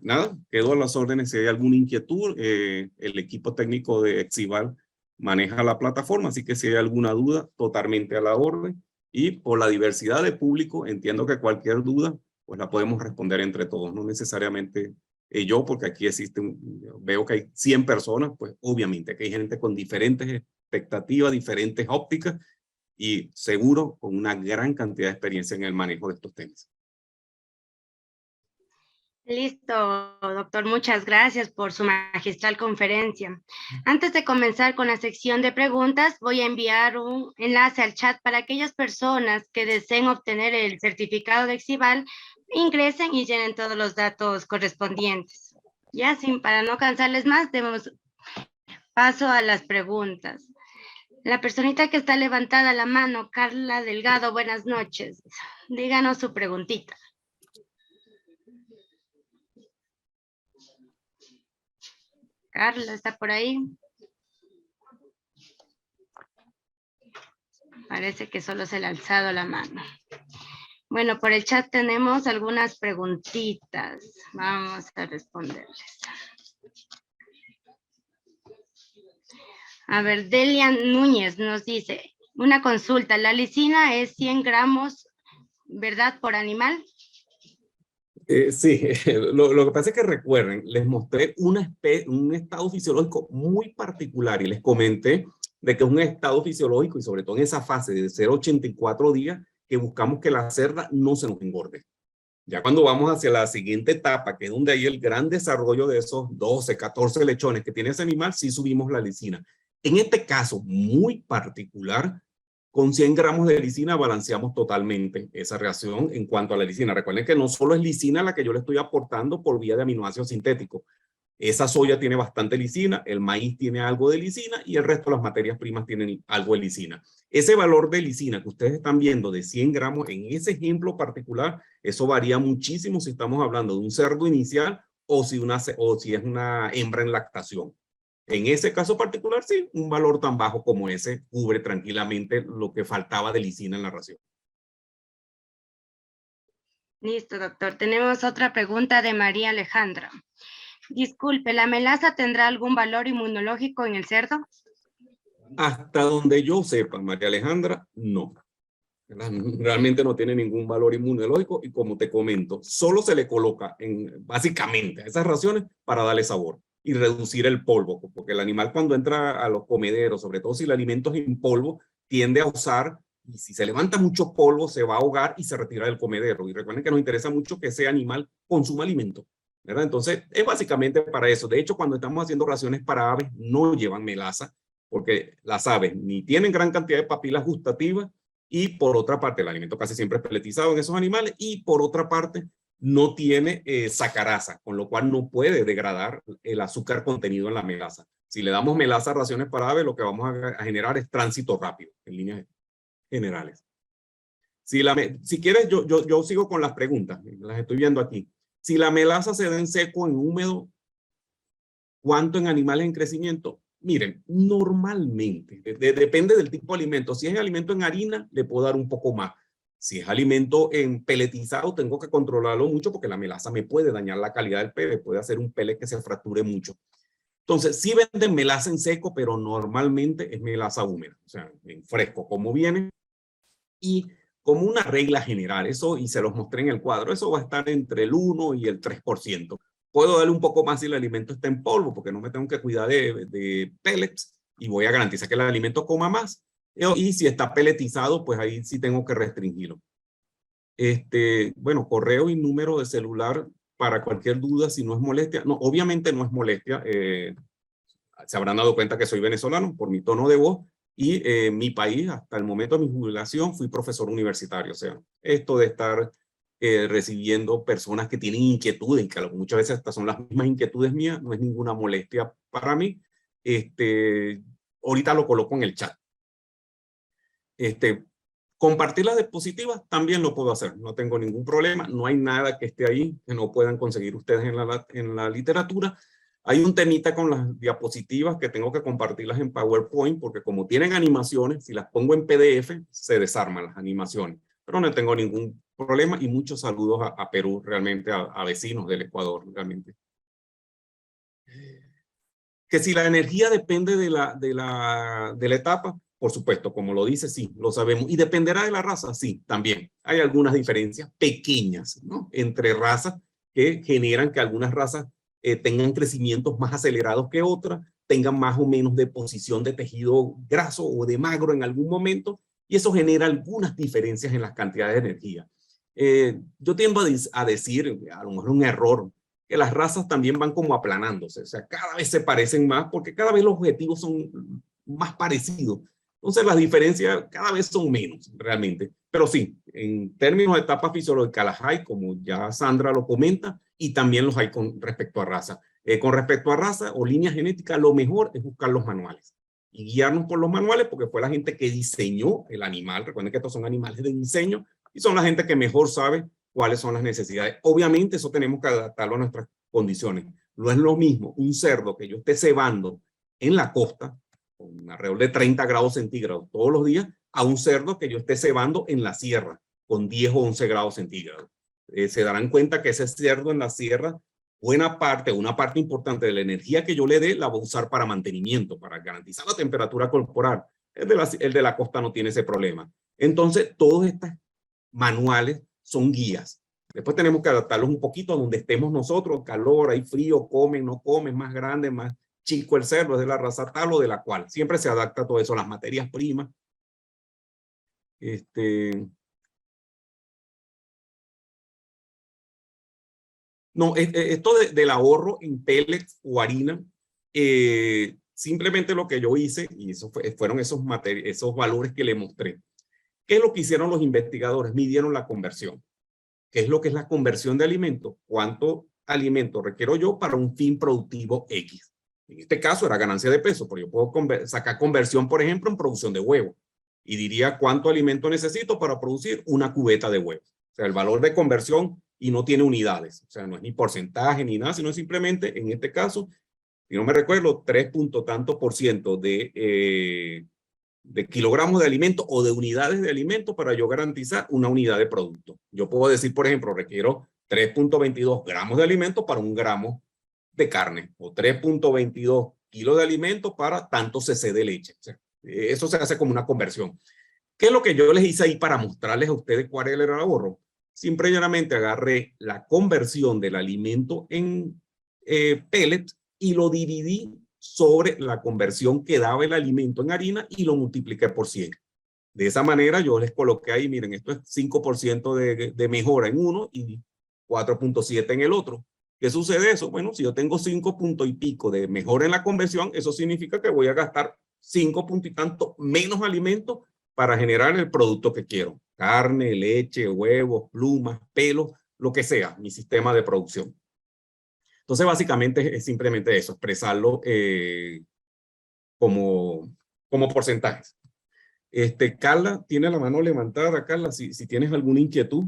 Nada, quedo a las órdenes si hay alguna inquietud. El equipo técnico de Exival maneja la plataforma, así que si hay alguna duda, totalmente a la orden. Y por la diversidad de público, entiendo que cualquier duda, pues la podemos responder entre todos, no necesariamente yo, porque aquí veo que hay 100 personas, pues obviamente que hay gente con diferentes expectativas, diferentes ópticas, y seguro con una gran cantidad de experiencia en el manejo de estos temas. Listo, doctor. Muchas gracias por su magistral conferencia. Antes de comenzar con la sección de preguntas, voy a enviar un enlace al chat para aquellas personas que deseen obtener el certificado de Exival, ingresen y llenen todos los datos correspondientes. Ya, para no cansarles más, demos paso a las preguntas. La personita que está levantada la mano, Carla Delgado, buenas noches. Díganos su preguntita. Carla, ¿está por ahí? Parece que solo se le ha alzado la mano. Bueno, por el chat tenemos algunas preguntitas. Vamos a responderles. A ver, Delia Núñez nos dice, una consulta, la lisina es 100 gramos, ¿verdad? Por animal. Sí, lo que pasa es que recuerden, les mostré un estado fisiológico muy particular y les comenté de que es un estado fisiológico y sobre todo en esa fase de 0,84 días que buscamos que la cerda no se nos engorde. Ya cuando vamos hacia la siguiente etapa, que es donde hay el gran desarrollo de esos 12, 14 lechones que tiene ese animal, sí subimos la lisina. En este caso muy particular, con 100 gramos de lisina balanceamos totalmente esa reacción en cuanto a la lisina. Recuerden que no solo es lisina la que yo le estoy aportando por vía de aminoácidos sintéticos. Esa soya tiene bastante lisina, el maíz tiene algo de lisina y el resto de las materias primas tienen algo de lisina. Ese valor de lisina que ustedes están viendo de 100 gramos en ese ejemplo particular, eso varía muchísimo si estamos hablando de un cerdo inicial o si es una hembra en lactación. En ese caso particular, sí, un valor tan bajo como ese cubre tranquilamente lo que faltaba de lisina en la ración. Listo, doctor. Tenemos otra pregunta de María Alejandra. Disculpe, ¿la melaza tendrá algún valor inmunológico en el cerdo? Hasta donde yo sepa, María Alejandra, no. Realmente no tiene ningún valor inmunológico y como te comento, solo se le coloca básicamente a esas raciones para darle sabor y reducir el polvo, porque el animal cuando entra a los comederos, sobre todo si el alimento es en polvo, tiende a usar, y si se levanta mucho polvo se va a ahogar y se retira del comedero. Y recuerden que nos interesa mucho que ese animal consuma alimento, ¿verdad? Entonces es básicamente para eso. De hecho, cuando estamos haciendo raciones para aves, no llevan melaza, porque las aves ni tienen gran cantidad de papilas gustativas, y por otra parte, el alimento casi siempre es peletizado en esos animales, y por otra parte, no tiene sacarasa, con lo cual no puede degradar el azúcar contenido en la melaza. Si le damos melaza a raciones para aves, lo que vamos a generar es tránsito rápido, en líneas generales. Si quieres, yo sigo con las preguntas, las estoy viendo aquí. Si la melaza se da en seco, en húmedo, ¿cuánto en animales en crecimiento? Miren, normalmente, depende del tipo de alimento. Si es alimento en harina, le puedo dar un poco más. Si es alimento en peletizado, tengo que controlarlo mucho porque la melaza me puede dañar la calidad del pellet, puede hacer un pellet que se fracture mucho. Entonces, sí venden melaza en seco, pero normalmente es melaza húmeda, o sea, en fresco, como viene. Y como una regla general, eso, y se los mostré en el cuadro, eso va a estar entre el 1 y el 3%. Puedo darle un poco más si el alimento está en polvo, porque no me tengo que cuidar de pellets, y voy a garantizar que el alimento coma más. Y si está pelletizado, pues ahí sí tengo que restringirlo. Bueno, correo y número de celular para cualquier duda, si no es molestia. No, obviamente no es molestia. Se habrán dado cuenta que soy venezolano por mi tono de voz, y mi país, hasta el momento de mi jubilación, fui profesor universitario. O sea, esto de estar recibiendo personas que tienen inquietudes, que muchas veces hasta son las mismas inquietudes mías, no es ninguna molestia para mí. Ahorita lo coloco en el chat. Compartir las diapositivas también lo puedo hacer, no tengo ningún problema, no hay nada que esté ahí que no puedan conseguir ustedes en la literatura. Hay un temita con las diapositivas que tengo que compartirlas en PowerPoint, porque como tienen animaciones, si las pongo en PDF, se desarman las animaciones. Pero no tengo ningún problema y muchos saludos a Perú, realmente, a vecinos del Ecuador, realmente. Que si la energía depende de la etapa, por supuesto, como lo dice, sí, lo sabemos. Y dependerá de la raza, sí, también. Hay algunas diferencias pequeñas, ¿no?, entre razas que generan que algunas razas tengan crecimientos más acelerados que otras, tengan más o menos deposición de tejido graso o de magro en algún momento, y eso genera algunas diferencias en las cantidades de energía. Yo tiendo a decir, a lo mejor un error, que las razas también van como aplanándose, o sea, cada vez se parecen más porque cada vez los objetivos son más parecidos. Entonces las diferencias cada vez son menos realmente. Pero sí, en términos de etapas fisiológicas las hay, como ya Sandra lo comenta, y también los hay con respecto a raza. Con respecto a raza o línea genética, lo mejor es buscar los manuales y guiarnos por los manuales, porque fue la gente que diseñó el animal. Recuerden que estos son animales de diseño y son la gente que mejor sabe cuáles son las necesidades. Obviamente eso tenemos que adaptarlo a nuestras condiciones. No es lo mismo un cerdo que yo esté cebando en la costa, con alrededor de 30 grados centígrados todos los días, a un cerdo que yo esté cebando en la sierra, con 10 o 11 grados centígrados. Se darán cuenta que ese cerdo en la sierra, una parte importante de la energía que yo le dé, la va a usar para mantenimiento, para garantizar la temperatura corporal. El de la costa no tiene ese problema. Entonces, todos estos manuales son guías. Después tenemos que adaptarlos un poquito a donde estemos nosotros, calor, hay frío, comen, no comen, más grande, más chico el cerdo, es de la raza tal o de la cual. Siempre se adapta a todo eso, las materias primas. No, esto del ahorro en pellets o harina, simplemente lo que yo hice, y eso fueron esos valores que le mostré. ¿Qué es lo que hicieron los investigadores? Midieron la conversión. ¿Qué es lo que es la conversión de alimentos? ¿Cuánto alimento requiero yo para un fin productivo X? En este caso era ganancia de peso, porque yo puedo sacar conversión, por ejemplo, en producción de huevos. Y diría cuánto alimento necesito para producir una cubeta de huevos. O sea, el valor de conversión, y no tiene unidades. O sea, no es ni porcentaje ni nada, sino simplemente, en este caso, si no me recuerdo, 3 punto tanto por ciento de kilogramos de alimento o de unidades de alimento para yo garantizar una unidad de producto. Yo puedo decir, por ejemplo, requiero 3.22 gramos de alimento para 1 gramo de carne, o 3.22 kilos de alimento para tanto cc de leche. O sea, eso se hace como una conversión. ¿Qué es lo que yo les hice ahí para mostrarles a ustedes cuál era el ahorro? Simplemente agarré la conversión del alimento en pellets y lo dividí sobre la conversión que daba el alimento en harina y lo multipliqué por 100. De esa manera yo les coloqué ahí, miren, esto es 5% de mejora en uno y 4.7 en el otro. ¿Qué sucede eso? Bueno, si yo tengo 5 puntos y pico de mejora en la conversión, eso significa que voy a gastar 5 puntos y tanto menos alimentos para generar el producto que quiero. Carne, leche, huevos, plumas, pelos, lo que sea, mi sistema de producción. Entonces, básicamente es simplemente eso, expresarlo como porcentajes. Carla, tiene la mano levantada, Carla, si tienes alguna inquietud.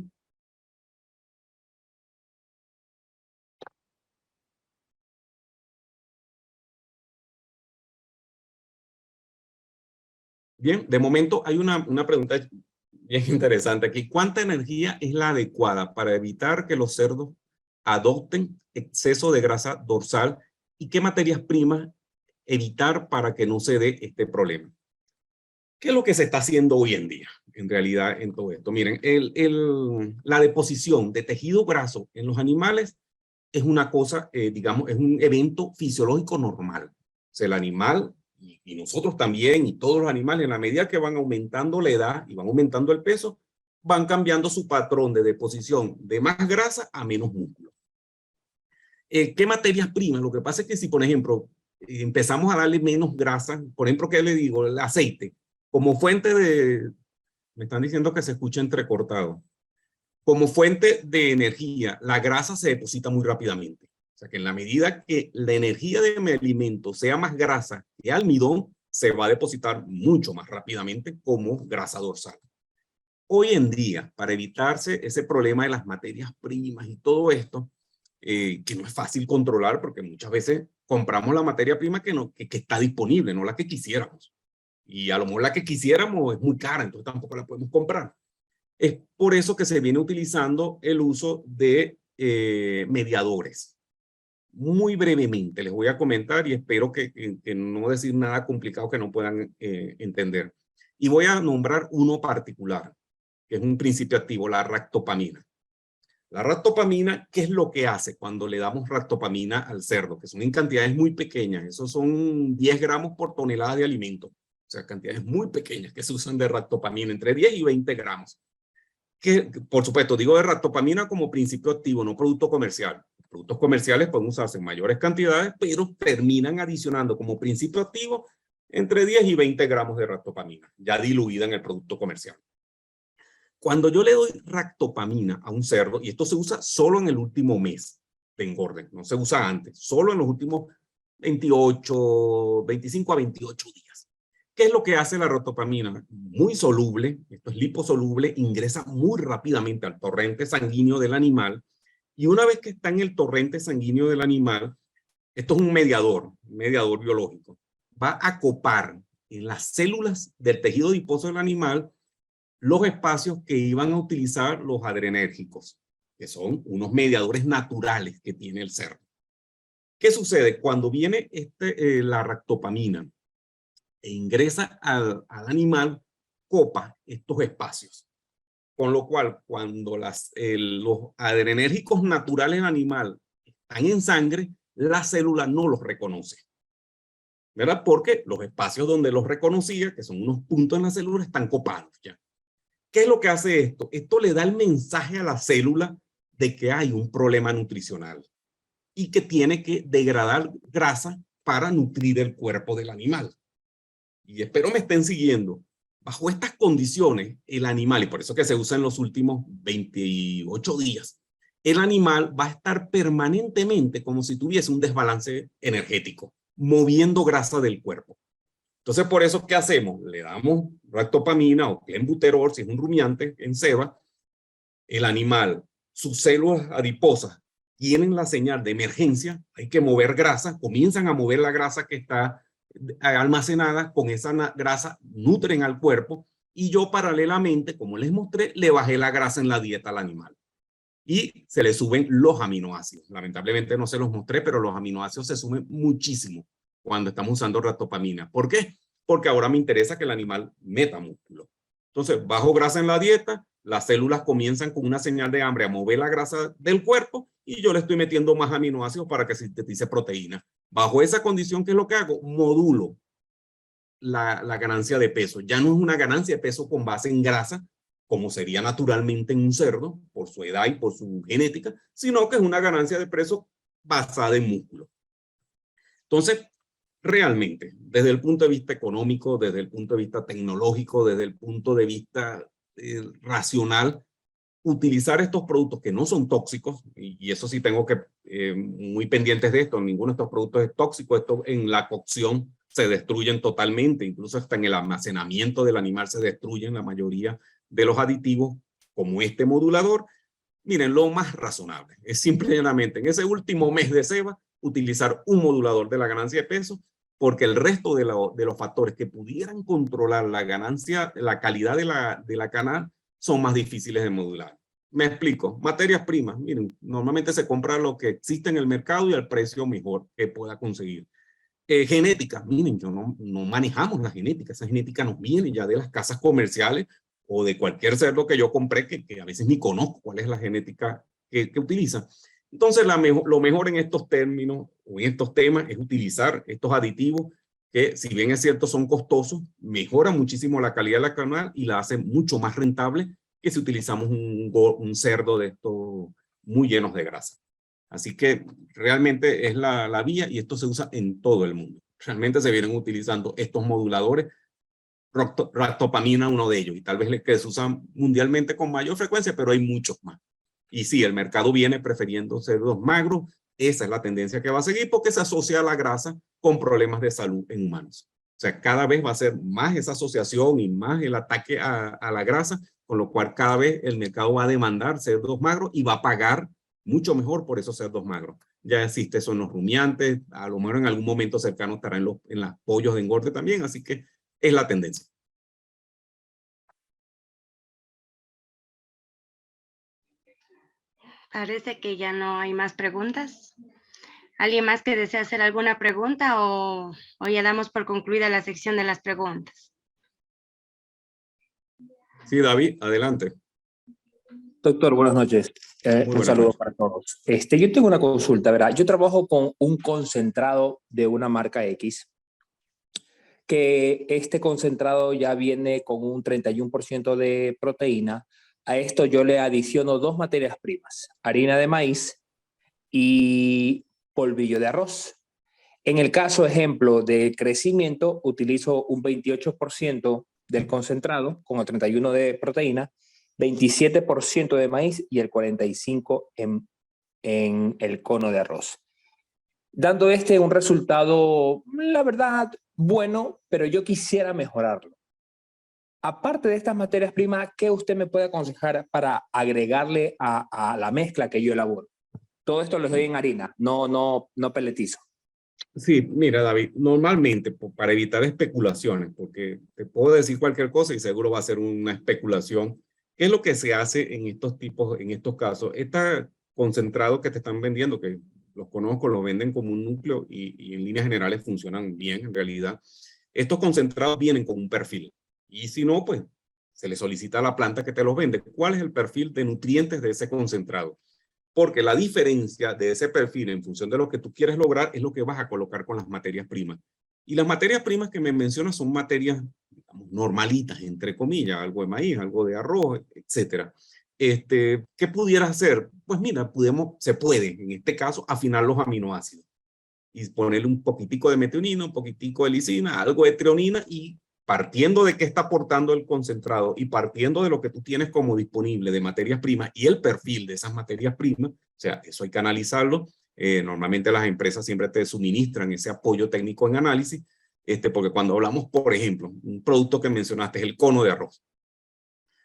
Bien, de momento hay una pregunta bien interesante aquí. ¿Cuánta energía es la adecuada para evitar que los cerdos adopten exceso de grasa dorsal y qué materias primas evitar para que no se dé este problema? ¿Qué es lo que se está haciendo hoy en día, en realidad, en todo esto? Miren, la deposición de tejido graso en los animales es una cosa, digamos, es un evento fisiológico normal. O sea, el animal, y nosotros también, y todos los animales, en la medida que van aumentando la edad y van aumentando el peso, van cambiando su patrón de deposición de más grasa a menos músculo. ¿Qué materias primas? Lo que pasa es que si, por ejemplo, empezamos a darle menos grasa, por ejemplo, ¿qué le digo? El aceite, como fuente de... Me están diciendo que se escucha entrecortado. Como fuente de energía, la grasa se deposita muy rápidamente. O sea que en la medida que la energía de mi alimento sea más grasa que almidón, se va a depositar mucho más rápidamente como grasa dorsal. hoy en día, para evitarse ese problema de las materias primas y todo esto, que no es fácil controlar porque muchas veces compramos la materia prima que está disponible, no la que quisiéramos. Y a lo mejor la que quisiéramos es muy cara, entonces tampoco la podemos comprar. Es por eso que se viene utilizando el uso de mediadores. Muy brevemente les voy a comentar y espero que no decir nada complicado que no puedan entender. Y voy a nombrar uno particular, que es un principio activo, la ractopamina. La ractopamina, ¿qué es lo que hace cuando le damos ractopamina al cerdo? Que son en cantidades muy pequeñas, esos son 10 gramos por tonelada de alimento. O sea, cantidades muy pequeñas que se usan de ractopamina, entre 10 y 20 gramos. Que, por supuesto, digo de ractopamina como principio activo, no producto comercial. Productos comerciales pueden usarse en mayores cantidades, pero terminan adicionando como principio activo entre 10 y 20 gramos de ractopamina, ya diluida en el producto comercial. Cuando yo le doy ractopamina a un cerdo, y esto se usa solo en el último mes de engorde, no se usa antes, solo en los últimos 25 a 28 días. ¿Qué es lo que hace la ractopamina? Muy soluble, esto es liposoluble, ingresa muy rápidamente al torrente sanguíneo del animal, y una vez que está en el torrente sanguíneo del animal, esto es un mediador biológico, va a copar en las células del tejido adiposo del animal los espacios que iban a utilizar los adrenérgicos, que son unos mediadores naturales que tiene el cerdo. ¿Qué sucede? Cuando viene la ractopamina e ingresa al animal, copa estos espacios. Con lo cual, cuando los adrenérgicos naturales del animal están en sangre, la célula no los reconoce. ¿Verdad? Porque los espacios donde los reconocía, que son unos puntos en la célula, están copados ya. ¿Qué es lo que hace esto? Esto le da el mensaje a la célula de que hay un problema nutricional y que tiene que degradar grasa para nutrir el cuerpo del animal. Y espero me estén siguiendo. Bajo estas condiciones, el animal, y por eso que se usa en los últimos 28 días, el animal va a estar permanentemente como si tuviese un desbalance energético, moviendo grasa del cuerpo. Entonces, por eso, ¿qué hacemos? Le damos ractopamina o clenbuterol, si es un rumiante, en ceba. El animal, sus células adiposas tienen la señal de emergencia, hay que mover grasa, comienzan a mover la grasa que está almacenada, con esa grasa nutren al cuerpo, y yo paralelamente, como les mostré, le bajé la grasa en la dieta al animal. Y se le suben los aminoácidos. Lamentablemente no se los mostré, pero los aminoácidos se suben muchísimo cuando estamos usando ractopamina. ¿Por qué? Porque ahora me interesa que el animal meta músculo. Entonces, bajo grasa en la dieta, las células comienzan con una señal de hambre a mover la grasa del cuerpo y yo le estoy metiendo más aminoácidos para que sintetice proteína. Bajo esa condición, ¿qué es lo que hago? Modulo la ganancia de peso. Ya no es una ganancia de peso con base en grasa, como sería naturalmente en un cerdo, por su edad y por su genética, sino que es una ganancia de peso basada en músculo. Entonces, realmente, desde el punto de vista económico, desde el punto de vista tecnológico, desde el punto de vista racional, utilizar estos productos que no son tóxicos, y eso sí tengo que, muy pendientes de esto, ninguno de estos productos es tóxico, esto en la cocción se destruyen totalmente, incluso hasta en el almacenamiento del animal se destruyen la mayoría de los aditivos, como este modulador. Miren, lo más razonable es simplemente en ese último mes de ceba, utilizar un modulador de la ganancia de peso, porque el resto de los factores que pudieran controlar la ganancia, la calidad de la canal, son más difíciles de modular. Me explico. Materias primas, miren, normalmente se compra lo que existe en el mercado y al precio mejor que pueda conseguir. Genética, miren, no manejamos la genética, esa genética nos viene ya de las casas comerciales o de cualquier cerdo que yo compré, que a veces ni conozco cuál es la genética que utiliza. Entonces, lo mejor en estos términos o en estos temas es utilizar estos aditivos que, si bien es cierto, son costosos, mejoran muchísimo la calidad de la canal y la hacen mucho más rentable que si utilizamos un cerdo de estos muy llenos de grasa. Así que realmente es la vía y esto se usa en todo el mundo. Realmente se vienen utilizando estos moduladores, ractopamina uno de ellos, y tal vez el que se usan mundialmente con mayor frecuencia, pero hay muchos más. Y sí, el mercado viene prefiriendo cerdos magros. Esa es la tendencia que va a seguir porque se asocia a la grasa con problemas de salud en humanos. sea, cada vez va a ser más esa asociación y más el ataque a la grasa, con lo cual cada vez el mercado va a demandar cerdos magros y va a pagar mucho mejor por esos cerdos magros. Ya existe eso en los rumiantes, a lo mejor en algún momento cercano estará en los pollos de engorde también, así que es la tendencia. Parece que ya no hay más preguntas. ¿Alguien más que desea hacer alguna pregunta o ya damos por concluida la sección de las preguntas? Sí, David, adelante. Doctor, buenas noches. Un saludo para todos. Yo tengo una consulta, ¿verdad? Yo trabajo con un concentrado de una marca X, que este concentrado ya viene con un 31% de proteína. A esto yo le adiciono 2 materias primas, harina de maíz y polvillo de arroz. En el caso, ejemplo, de crecimiento, utilizo un 28% del concentrado con el 31% de proteína, 27% de maíz y el 45% en el cono de arroz. Dando un resultado, la verdad, bueno, pero yo quisiera mejorarlo. Aparte de estas materias primas, ¿qué usted me puede aconsejar para agregarle a la mezcla que yo elaboro? Todo esto lo doy en harina, no peletizo. Sí, mira, David, normalmente para evitar especulaciones, porque te puedo decir cualquier cosa y seguro va a ser una especulación. ¿Qué es lo que se hace en estos casos? Este concentrado que te están vendiendo, que los conozco, los venden como un núcleo y en líneas generales funcionan bien en realidad. Estos concentrados vienen con un perfil y si no, pues se le solicita a la planta que te los vende. ¿Cuál es el perfil de nutrientes de ese concentrado? Porque la diferencia de ese perfil en función de lo que tú quieres lograr es lo que vas a colocar con las materias primas. Y las materias primas que me mencionas son materias, digamos, normalitas, entre comillas, algo de maíz, algo de arroz, etcétera. ¿Qué pudiera hacer? Pues mira, se puede, en este caso, afinar los aminoácidos y ponerle un poquitico de metionina, un poquitico de lisina, algo de treonina y partiendo de qué está aportando el concentrado y partiendo de lo que tú tienes como disponible de materias primas y el perfil de esas materias primas, o sea, eso hay que analizarlo. Normalmente las empresas siempre te suministran ese apoyo técnico en análisis, porque cuando hablamos, por ejemplo, un producto que mencionaste es el cono de arroz.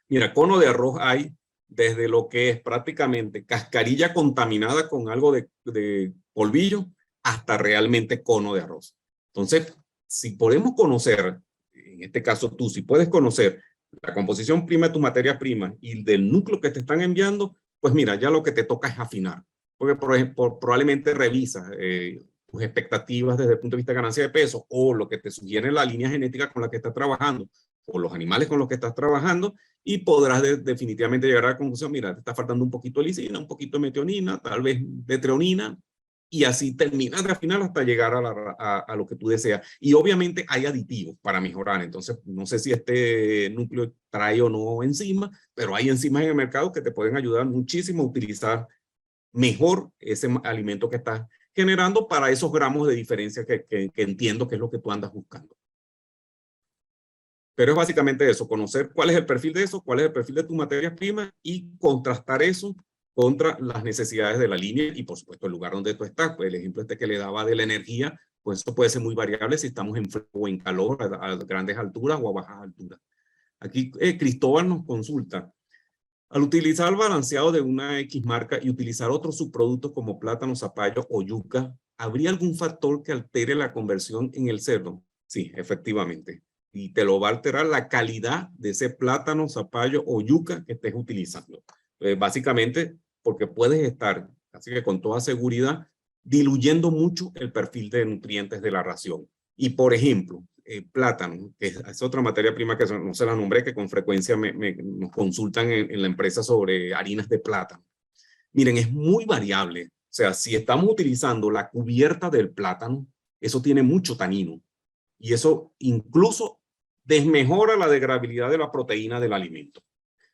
Mira, cono de arroz hay desde lo que es prácticamente cascarilla contaminada con algo de polvillo hasta realmente cono de arroz. Entonces, si podemos conocer, en este caso tú, si puedes conocer la composición prima de tu materia prima y del núcleo que te están enviando, pues mira, ya lo que te toca es afinar. Porque por ejemplo, probablemente revisas tus expectativas desde el punto de vista de ganancia de peso o lo que te sugiere la línea genética con la que estás trabajando o los animales con los que estás trabajando y podrás definitivamente llegar a la conclusión, mira, te está faltando un poquito de lisina, un poquito de metionina, tal vez de treonina, y así terminas de afinar hasta llegar a lo que tú deseas. Y obviamente hay aditivos para mejorar. Entonces, no sé si este núcleo trae o no enzimas, pero hay enzimas en el mercado que te pueden ayudar muchísimo a utilizar mejor ese alimento que estás generando para esos gramos de diferencia que entiendo que es lo que tú andas buscando. Pero es básicamente eso, conocer cuál es el perfil de eso, cuál es el perfil de tu materia prima y contrastar eso contra las necesidades de la línea y, por supuesto, el lugar donde tú estás. Pues el ejemplo que le daba de la energía, pues esto puede ser muy variable si estamos en frío o en calor, a grandes alturas o a bajas alturas. Aquí Cristóbal nos consulta. Al utilizar el balanceado de una X marca y utilizar otros subproductos como plátano, zapallo o yuca, ¿habría algún factor que altere la conversión en el cerdo? Sí, efectivamente. Y te lo va a alterar la calidad de ese plátano, zapallo o yuca que estés utilizando. Básicamente porque puedes estar, así que con toda seguridad, diluyendo mucho el perfil de nutrientes de la ración. Y por ejemplo, plátano, que es otra materia prima que no se la nombré, que con frecuencia nos consultan en la empresa sobre harinas de plátano. Miren, es muy variable. O sea, si estamos utilizando la cubierta del plátano, eso tiene mucho tanino. Y eso incluso desmejora la degradabilidad de la proteína del alimento.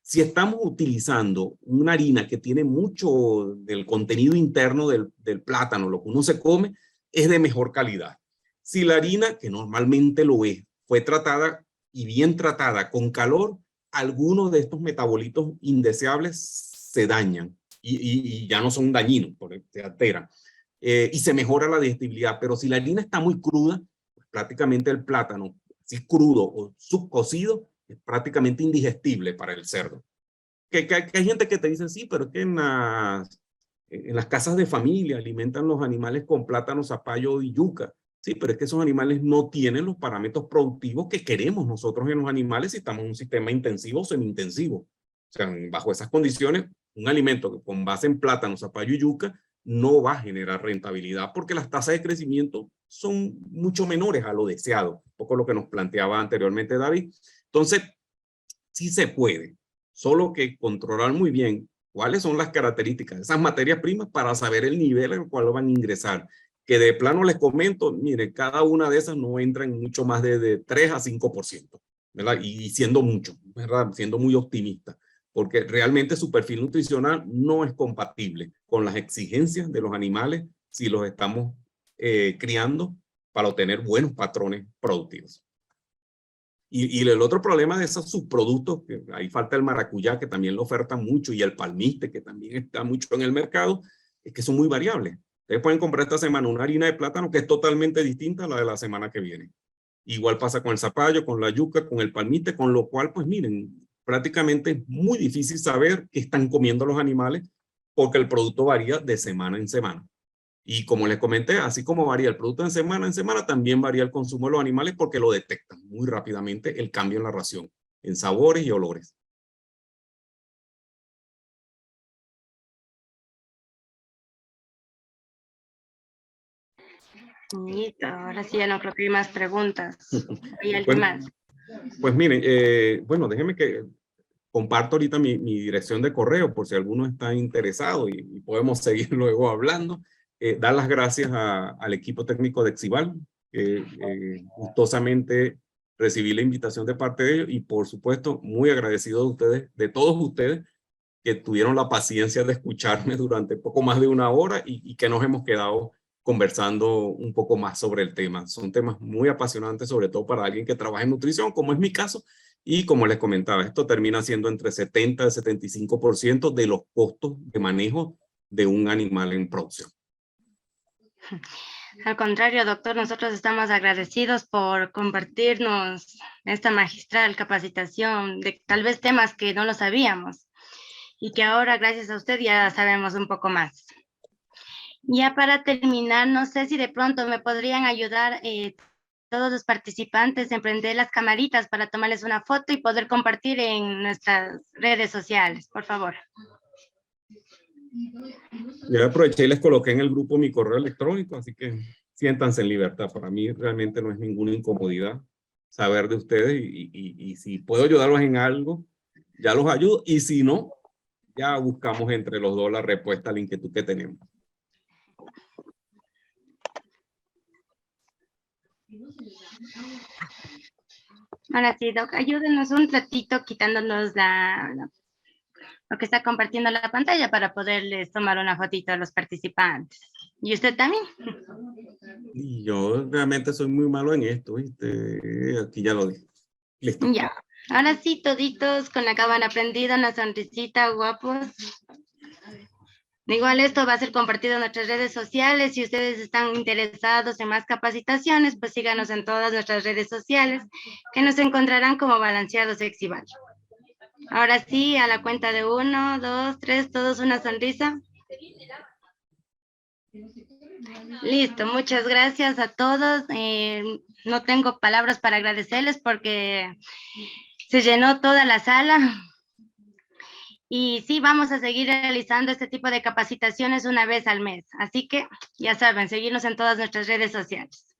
Si estamos utilizando una harina que tiene mucho del contenido interno del plátano, lo que uno se come, es de mejor calidad. Si la harina, que normalmente lo es, fue tratada y bien tratada con calor, algunos de estos metabolitos indeseables se dañan y ya no son dañinos, porque se alteran. Y se mejora la digestibilidad. Pero si la harina está muy cruda, prácticamente el plátano, si crudo o subcocido, es prácticamente indigestible para el cerdo. Que hay gente que te dice, sí, pero es que en las casas de familia alimentan los animales con plátano, zapallo y yuca. Sí, pero es que esos animales no tienen los parámetros productivos que queremos nosotros en los animales si estamos en un sistema intensivo o semi-intensivo. O sea, bajo esas condiciones, un alimento con base en plátano, zapallo y yuca no va a generar rentabilidad porque las tasas de crecimiento son mucho menores a lo deseado, un poco lo que nos planteaba anteriormente David. Entonces, sí se puede, solo que controlar muy bien cuáles son las características de esas materias primas para saber el nivel al cual van a ingresar. Que de plano les comento, miren, cada una de esas no entra en mucho más de 3 a 5%, ¿verdad? Y siendo mucho, ¿verdad? Siendo muy optimista, porque realmente su perfil nutricional no es compatible con las exigencias de los animales si los estamos criando para obtener buenos patrones productivos. Y el otro problema de esos subproductos, que ahí falta el maracuyá, que también lo ofertan mucho, y el palmiste, que también está mucho en el mercado, es que son muy variables. Ustedes pueden comprar esta semana una harina de plátano que es totalmente distinta a la de la semana que viene. Igual pasa con el zapallo, con la yuca, con el palmiste, con lo cual, pues miren, prácticamente es muy difícil saber qué están comiendo los animales porque el producto varía de semana en semana. Y como les comenté, así como varía el producto en semana, también varía el consumo de los animales porque lo detectan muy rápidamente el cambio en la ración, en sabores y olores. Listo, ahora sí ya no creo que hay más preguntas. ¿Hay alguien más? Pues miren, bueno, déjenme que comparto ahorita mi dirección de correo por si alguno está interesado y podemos seguir luego hablando. Dar las gracias al equipo técnico de Exibal, gustosamente recibí la invitación de parte de ellos y por supuesto muy agradecido de ustedes, de todos ustedes que tuvieron la paciencia de escucharme durante poco más de una hora y que nos hemos quedado conversando un poco más sobre el tema. Son temas muy apasionantes, sobre todo para alguien que trabaja en nutrición, como es mi caso, y como les comentaba, esto termina siendo entre 70 y 75% de los costos de manejo de un animal en producción. Al contrario, doctor, nosotros estamos agradecidos por compartirnos esta magistral capacitación de tal vez temas que no lo sabíamos y que ahora, gracias a usted, ya sabemos un poco más. Ya para terminar, no sé si de pronto me podrían ayudar todos los participantes a prender las camaritas para tomarles una foto y poder compartir en nuestras redes sociales, por favor. Ya aproveché y les coloqué en el grupo mi correo electrónico, así que siéntanse en libertad. Para mí realmente no es ninguna incomodidad saber de ustedes y si puedo ayudarlos en algo, ya los ayudo. Y si no, ya buscamos entre los dos la respuesta a la inquietud que tenemos. Ahora sí, Doc, ayúdenos un ratito quitándonos lo que está compartiendo la pantalla para poderles tomar una fotito a los participantes. ¿Y usted también? Y yo realmente soy muy malo en esto, ¿viste? Aquí ya lo dije. Listo. Ya. Ahora sí, toditos con la cámara prendida, una sonrisita, guapos. Igual esto va a ser compartido en nuestras redes sociales. Si ustedes están interesados en más capacitaciones, pues síganos en todas nuestras redes sociales, que nos encontrarán como Balanceados Exibal. Ahora sí, a la cuenta de 1, 2, 3, todos una sonrisa. Listo, muchas gracias a todos. No tengo palabras para agradecerles porque se llenó toda la sala. Y sí, vamos a seguir realizando este tipo de capacitaciones una vez al mes. Así que ya saben, seguirnos en todas nuestras redes sociales.